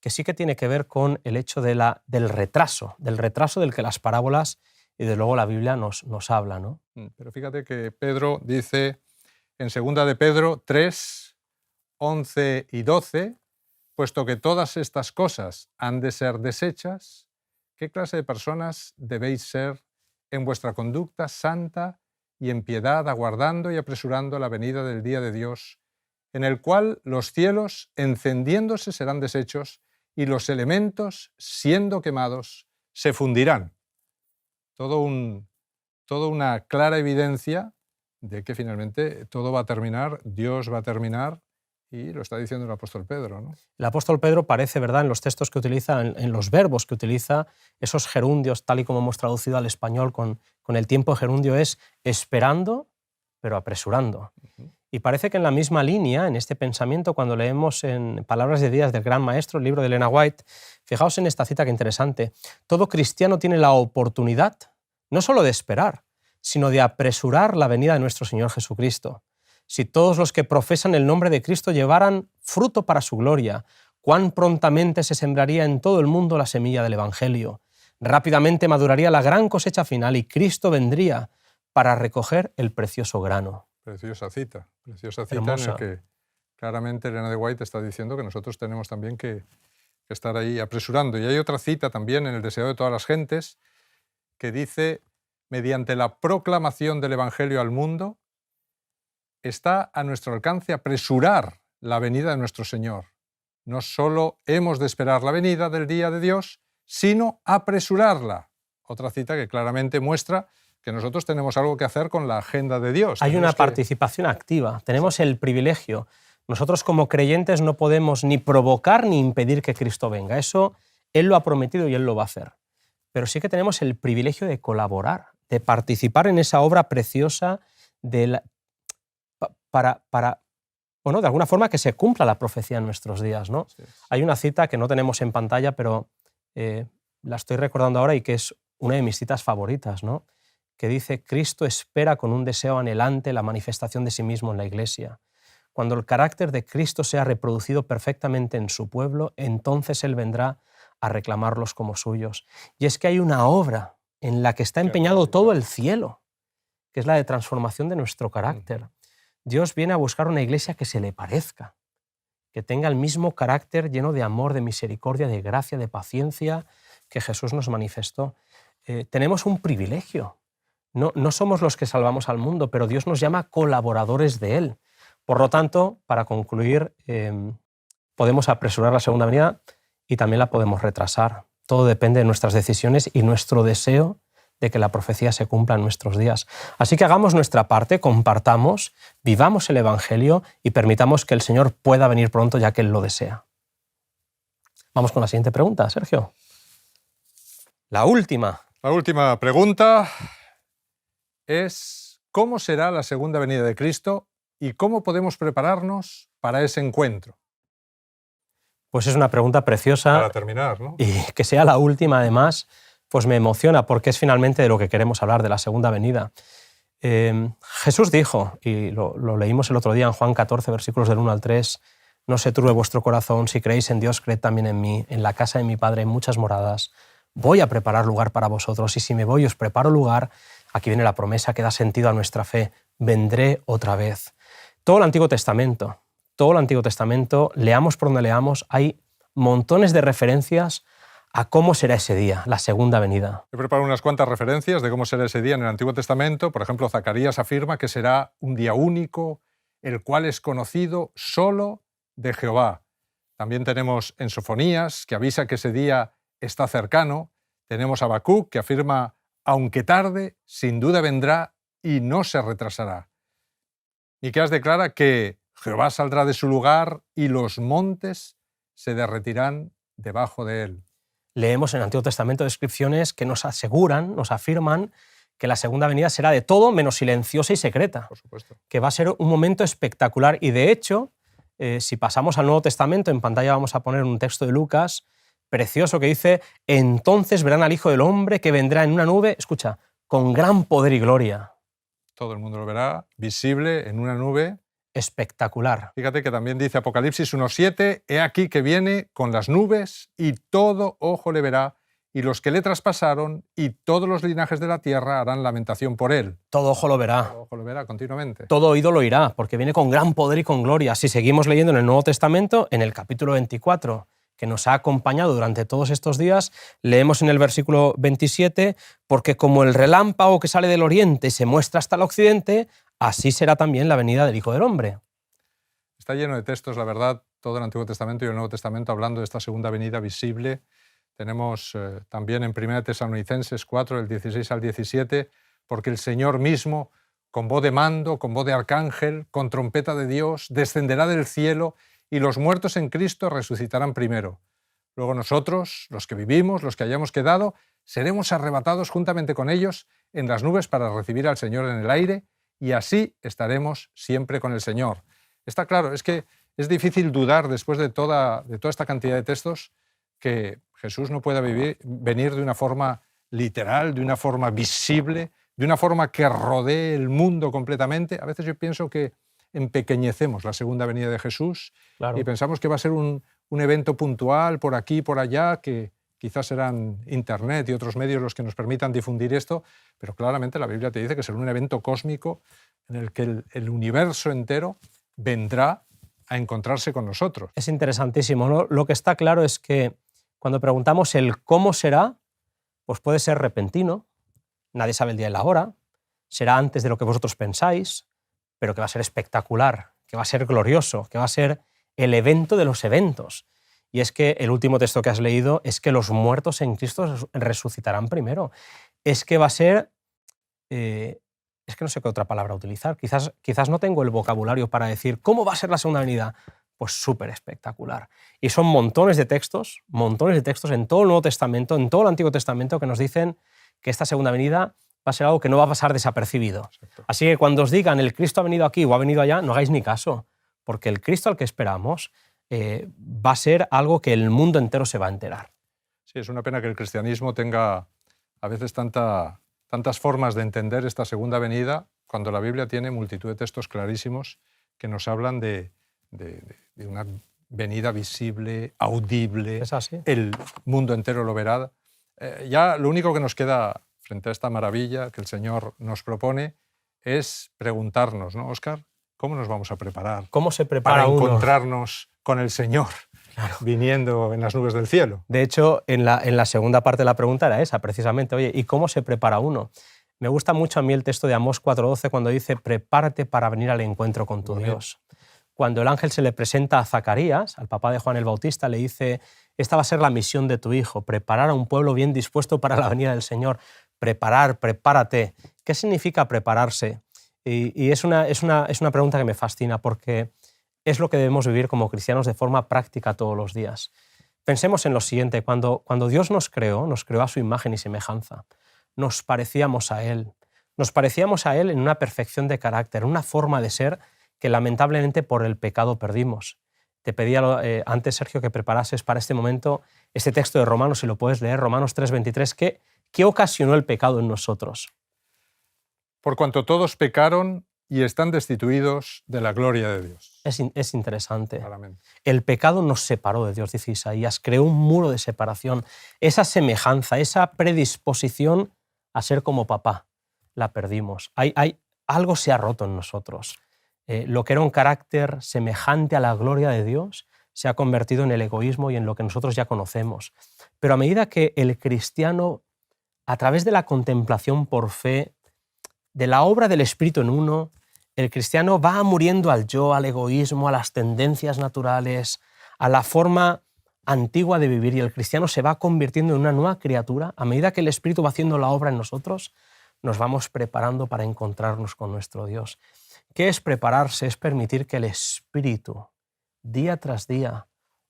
que sí que tiene que ver con el hecho del retraso del que las parábolas y de luego la Biblia nos habla, ¿no?
Pero fíjate que Pedro dice en 2 de Pedro 3, 11 y 12, puesto que todas estas cosas han de ser deshechas, ¿qué clase de personas debéis ser en vuestra conducta santa y en piedad, aguardando y apresurando la venida del día de Dios, en el cual los cielos, encendiéndose, serán deshechos y los elementos, siendo quemados, se fundirán? Toda una clara evidencia de que finalmente todo va a terminar, Dios va a terminar, y lo está diciendo el apóstol Pedro, ¿no?
El apóstol Pedro parece, ¿verdad?, en los textos que utiliza, en los verbos que utiliza, esos gerundios, tal y como hemos traducido al español con el tiempo gerundio, es esperando, pero apresurando. Y parece que en la misma línea, en este pensamiento, cuando leemos en Palabras de Días del Gran Maestro, el libro de Elena White, fijaos en esta cita que interesante, todo cristiano tiene la oportunidad no solo de esperar, sino de apresurar la venida de nuestro Señor Jesucristo. Si todos los que profesan el nombre de Cristo llevaran fruto para su gloria, cuán prontamente se sembraría en todo el mundo la semilla del Evangelio. Rápidamente maduraría la gran cosecha final y Cristo vendría para recoger el precioso grano.
Preciosa cita
Hermosa.
en la que claramente Elena de White está diciendo que nosotros tenemos también que estar ahí apresurando. Y hay otra cita también en El deseo de todas las gentes que dice, mediante la proclamación del Evangelio al mundo, está a nuestro alcance apresurar la venida de nuestro Señor. No solo hemos de esperar la venida del día de Dios, sino apresurarla. Otra cita que claramente muestra que nosotros tenemos algo que hacer con la agenda de Dios.
Hay una participación activa, tenemos el privilegio. Nosotros como creyentes no podemos ni provocar ni impedir que Cristo venga. Eso Él lo ha prometido y Él lo va a hacer. Pero sí que tenemos el privilegio de colaborar, de participar en esa obra preciosa para de alguna forma que se cumpla la profecía en nuestros días, ¿no?
Sí.
Hay una cita que no tenemos en pantalla, pero la estoy recordando ahora y que es una de mis citas favoritas, ¿no?, que dice, Cristo espera con un deseo anhelante la manifestación de sí mismo en la Iglesia. Cuando el carácter de Cristo sea reproducido perfectamente en su pueblo, entonces Él vendrá a reclamarlos como suyos. Y es que hay una obra en la que está empeñado todo el cielo, que es la de transformación de nuestro carácter. Dios viene a buscar una iglesia que se le parezca, que tenga el mismo carácter lleno de amor, de misericordia, de gracia, de paciencia que Jesús nos manifestó. Tenemos un privilegio. No somos los que salvamos al mundo, pero Dios nos llama colaboradores de Él. Por lo tanto, para concluir, podemos apresurar la segunda venida y también la podemos retrasar. Todo depende de nuestras decisiones y nuestro deseo de que la profecía se cumpla en nuestros días. Así que hagamos nuestra parte, compartamos, vivamos el Evangelio y permitamos que el Señor pueda venir pronto ya que Él lo desea. Vamos con la siguiente pregunta, Sergio. La última
La última pregunta es: ¿cómo será la segunda venida de Cristo y cómo podemos prepararnos para ese encuentro?
Pues es una pregunta preciosa.
Para terminar, ¿no?
Y que sea la última, además, pues me emociona, porque es finalmente de lo que queremos hablar, de la segunda venida. Jesús dijo, y lo leímos el otro día en Juan 14, versículos del 1 al 3, no se turbe vuestro corazón, si creéis en Dios, creed también en mí. En la casa de mi Padre hay muchas moradas. Voy a preparar lugar para vosotros, y si me voy y os preparo lugar, aquí viene la promesa que da sentido a nuestra fe, vendré otra vez. Todo el Antiguo Testamento, leamos por donde leamos, hay montones de referencias a cómo será ese día, la segunda venida.
He preparado unas cuantas referencias de cómo será ese día en el Antiguo Testamento. Por ejemplo, Zacarías afirma que será un día único, el cual es conocido solo de Jehová. También tenemos en Sofonías, que avisa que ese día está cercano. Tenemos a Habacuc, que afirma, aunque tarde, sin duda vendrá y no se retrasará. Miqueas declara que Jehová saldrá de su lugar y los montes se derretirán debajo de él.
Leemos en el Antiguo Testamento descripciones que nos aseguran, nos afirman que la segunda venida será de todo menos silenciosa y secreta.
Por supuesto.
Que va a ser un momento espectacular. Y de hecho, si pasamos al Nuevo Testamento, en pantalla vamos a poner un texto de Lucas precioso que dice: entonces verán al Hijo del Hombre que vendrá en una nube, escucha, con gran poder y gloria.
Todo el mundo lo verá, visible en una nube.
Espectacular.
Fíjate que también dice Apocalipsis 1:7, he aquí que viene con las nubes y todo ojo le verá, y los que le traspasaron y todos los linajes de la tierra harán lamentación por él.
Todo ojo lo verá.
Todo ojo lo verá continuamente.
Todo oído lo oirá, porque viene con gran poder y con gloria. Si seguimos leyendo en el Nuevo Testamento, en el capítulo 24, que nos ha acompañado durante todos estos días, leemos en el versículo 27, porque como el relámpago que sale del oriente se muestra hasta el occidente, así será también la venida del Hijo del Hombre.
Está lleno de textos, la verdad, todo el Antiguo Testamento y el Nuevo Testamento hablando de esta segunda venida visible. Tenemos también en 1 Tesalonicenses 4, del 16 al 17, porque el Señor mismo, con voz de mando, con voz de arcángel, con trompeta de Dios, descenderá del cielo y los muertos en Cristo resucitarán primero. Luego nosotros, los que vivimos, los que hayamos quedado, seremos arrebatados juntamente con ellos en las nubes para recibir al Señor en el aire, y así estaremos siempre con el Señor. Está claro, es que es difícil dudar después de toda esta cantidad de textos que Jesús no pueda venir de una forma literal, de una forma visible, de una forma que rodee el mundo completamente. A veces yo pienso que empequeñecemos la segunda venida de Jesús, claro, y pensamos que va a ser un evento puntual por aquí y por allá, que quizás serán Internet y otros medios los que nos permitan difundir esto, pero claramente la Biblia te dice que será un evento cósmico en el que el universo entero vendrá a encontrarse con nosotros.
Es interesantísimo, ¿no? Lo que está claro es que cuando preguntamos el cómo será, pues puede ser repentino, nadie sabe el día y la hora, será antes de lo que vosotros pensáis, pero que va a ser espectacular, que va a ser glorioso, que va a ser el evento de los eventos. Y es que el último texto que has leído es que los muertos en Cristo resucitarán primero. Es que va a ser... es que no sé qué otra palabra utilizar. Quizás no tengo el vocabulario para decir cómo va a ser la segunda venida. Pues súper espectacular. Y son montones de textos en todo el Nuevo Testamento, en todo el Antiguo Testamento, que nos dicen que esta segunda venida va a ser algo que no va a pasar desapercibido. Exacto. Así que cuando os digan el Cristo ha venido aquí o ha venido allá, no hagáis ni caso, porque el Cristo al que esperamos va a ser algo que el mundo entero se va a enterar.
Sí, es una pena que el cristianismo tenga a veces tantas formas de entender esta segunda venida, cuando la Biblia tiene multitud de textos clarísimos que nos hablan de una venida visible, audible.
¿Es así?
El mundo entero lo verá. Ya lo único que nos queda frente a esta maravilla que el Señor nos propone es preguntarnos, ¿no, Óscar? ¿Cómo nos vamos a preparar?
¿Cómo se prepara
para
uno?
Encontrarnos con el Señor, claro, viniendo en las nubes del cielo?
De hecho, en la segunda parte de la pregunta era esa, precisamente. Oye, ¿y cómo se prepara uno? Me gusta mucho a mí el texto de Amós 4:12 cuando dice: prepárate para venir al encuentro con tu Dios. Cuando el ángel se le presenta a Zacarías, al papá de Juan el Bautista, le dice: esta va a ser la misión de tu hijo, preparar a un pueblo bien dispuesto para la venida del Señor. Prepárate. ¿Qué significa prepararse? Y es una pregunta que me fascina, porque es lo que debemos vivir como cristianos de forma práctica todos los días. Pensemos en lo siguiente: cuando Dios nos creó a su imagen y semejanza. nos parecíamos a Él. Nos parecíamos a Él en una perfección de carácter, una forma de ser que lamentablemente por el pecado perdimos. Te pedía antes, Sergio, que preparases para este momento este texto de Romanos, si lo puedes leer, Romanos 3:23, ¿qué ocasionó el pecado en nosotros?
Por cuanto todos pecaron y están destituidos de la gloria de Dios.
Es interesante.
Claramente.
El pecado nos separó de Dios, dice Isaías, creó un muro de separación. Esa semejanza, esa predisposición a ser como papá, la perdimos. Algo se ha roto en nosotros. Lo que era un carácter semejante a la gloria de Dios se ha convertido en el egoísmo y en lo que nosotros ya conocemos. Pero a medida que el cristiano, a través de la contemplación por fe, de la obra del Espíritu en uno, el cristiano va muriendo al yo, al egoísmo, a las tendencias naturales, a la forma antigua de vivir, y el cristiano se va convirtiendo en una nueva criatura. A medida que el Espíritu va haciendo la obra en nosotros, nos vamos preparando para encontrarnos con nuestro Dios. ¿Qué es prepararse? Es permitir que el Espíritu, día tras día,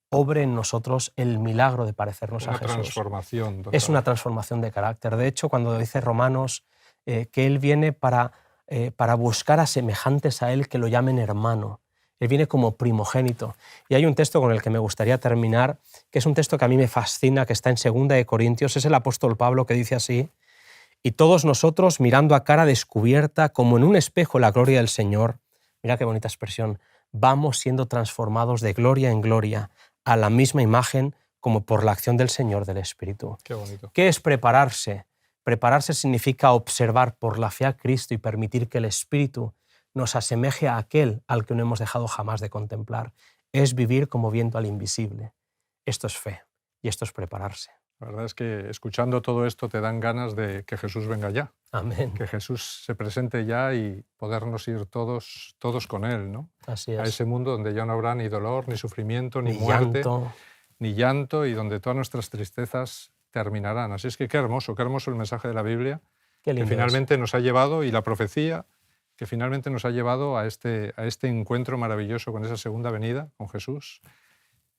obre en nosotros el milagro de parecernos a Jesús.
Transformación.
Es una transformación de carácter. De hecho, cuando dice Romanos que Él viene para buscar a semejantes a Él que lo llamen hermano. Él viene como primogénito. Y hay un texto con el que me gustaría terminar, que es un texto que a mí me fascina, que está en 2 Corintios, es el apóstol Pablo que dice así: y todos nosotros, mirando a cara descubierta, como en un espejo la gloria del Señor, mira qué bonita expresión, vamos siendo transformados de gloria en gloria a la misma imagen como por la acción del Señor del Espíritu.
Qué bonito.
¿Qué es prepararse? Prepararse significa observar por la fe a Cristo y permitir que el Espíritu nos asemeje a aquel al que no hemos dejado jamás de contemplar. Es vivir como viendo al invisible. Esto es fe y esto es prepararse.
La verdad es que escuchando todo esto te dan ganas de que Jesús venga ya.
Amén.
Que Jesús se presente ya y podernos ir todos con Él, ¿no?
Así es.
A ese mundo donde ya no habrá ni dolor, ni sufrimiento, ni muerte, ni llanto, y donde todas nuestras tristezas terminarán. Así es que qué hermoso el mensaje de la Biblia, que finalmente nos ha llevado, y la profecía, que finalmente nos ha llevado a este encuentro maravilloso con esa segunda venida, con Jesús,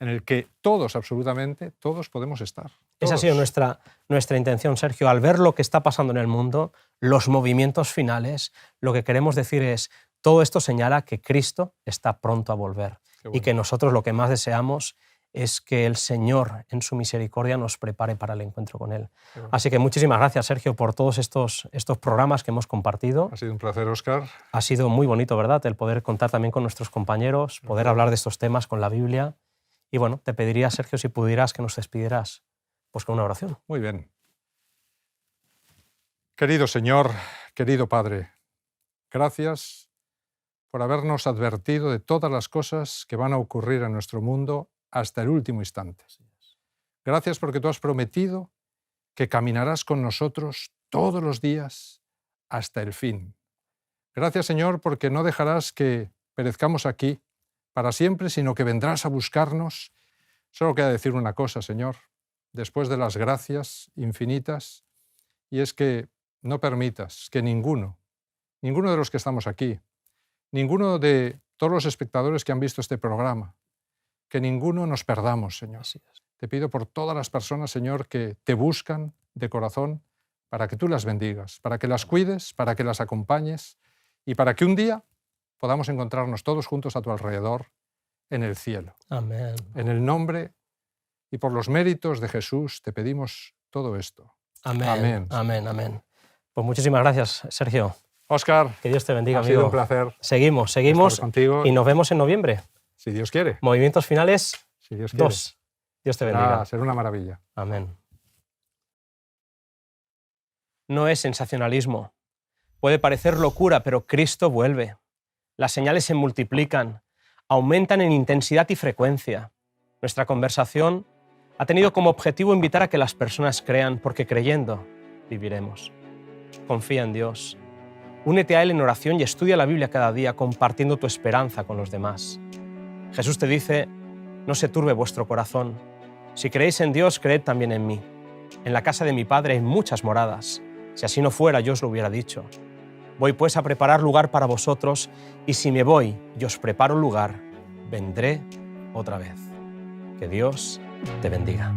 en el que todos, absolutamente, todos podemos estar. Todos.
Esa ha sido nuestra intención, Sergio. Al ver lo que está pasando en el mundo, los movimientos finales, lo que queremos decir es, todo esto señala que Cristo está pronto a volver. Bueno. Y que nosotros lo que más deseamos es que el Señor, en su misericordia, nos prepare para el encuentro con Él. Bueno. Así que muchísimas gracias, Sergio, por todos estos programas que hemos compartido.
Ha sido un placer, Óscar.
Ha sido muy bonito, ¿verdad?, el poder contar también con nuestros compañeros, poder hablar de estos temas con la Biblia. Y bueno, te pediría, Sergio, si pudieras que nos despidieras pues con una oración.
Muy bien. Querido Señor, querido Padre, gracias por habernos advertido de todas las cosas que van a ocurrir en nuestro mundo hasta el último instante. Gracias porque tú has prometido que caminarás con nosotros todos los días hasta el fin. Gracias, Señor, porque no dejarás que perezcamos aquí para siempre, sino que vendrás a buscarnos. Solo queda decir una cosa, Señor, después de las gracias infinitas, y es que no permitas que ninguno de los que estamos aquí, ninguno de todos los espectadores que han visto este programa, que ninguno nos perdamos, Señor. Te pido por todas las personas, Señor, que te buscan de corazón, para que tú las bendigas, para que las cuides, para que las acompañes y para que un día podamos encontrarnos todos juntos a tu alrededor en el cielo.
Amén.
En el nombre y por los méritos de Jesús te pedimos todo esto.
Amén.
Amén.
Amén, amén. Pues muchísimas gracias, Sergio.
Óscar,
que Dios te bendiga,
ha
amigo.
sido un placer.
Seguimos
estar contigo.
Y nos vemos en noviembre.
Si Dios quiere.
Movimientos finales
si Dios quiere.
2. Dios te bendiga.
Será una maravilla.
Amén. No es sensacionalismo. Puede parecer locura, pero Cristo vuelve. Las señales se multiplican, aumentan en intensidad y frecuencia. Nuestra conversación ha tenido como objetivo invitar a que las personas crean, porque creyendo viviremos. Confía en Dios. Únete a Él en oración y estudia la Biblia cada día, compartiendo tu esperanza con los demás. Jesús te dice, no se turbe vuestro corazón. Si creéis en Dios, creed también en mí. En la casa de mi Padre hay muchas moradas. Si así no fuera, yo os lo hubiera dicho. Voy pues a preparar lugar para vosotros, y si me voy y os preparo lugar, vendré otra vez. Que Dios te bendiga.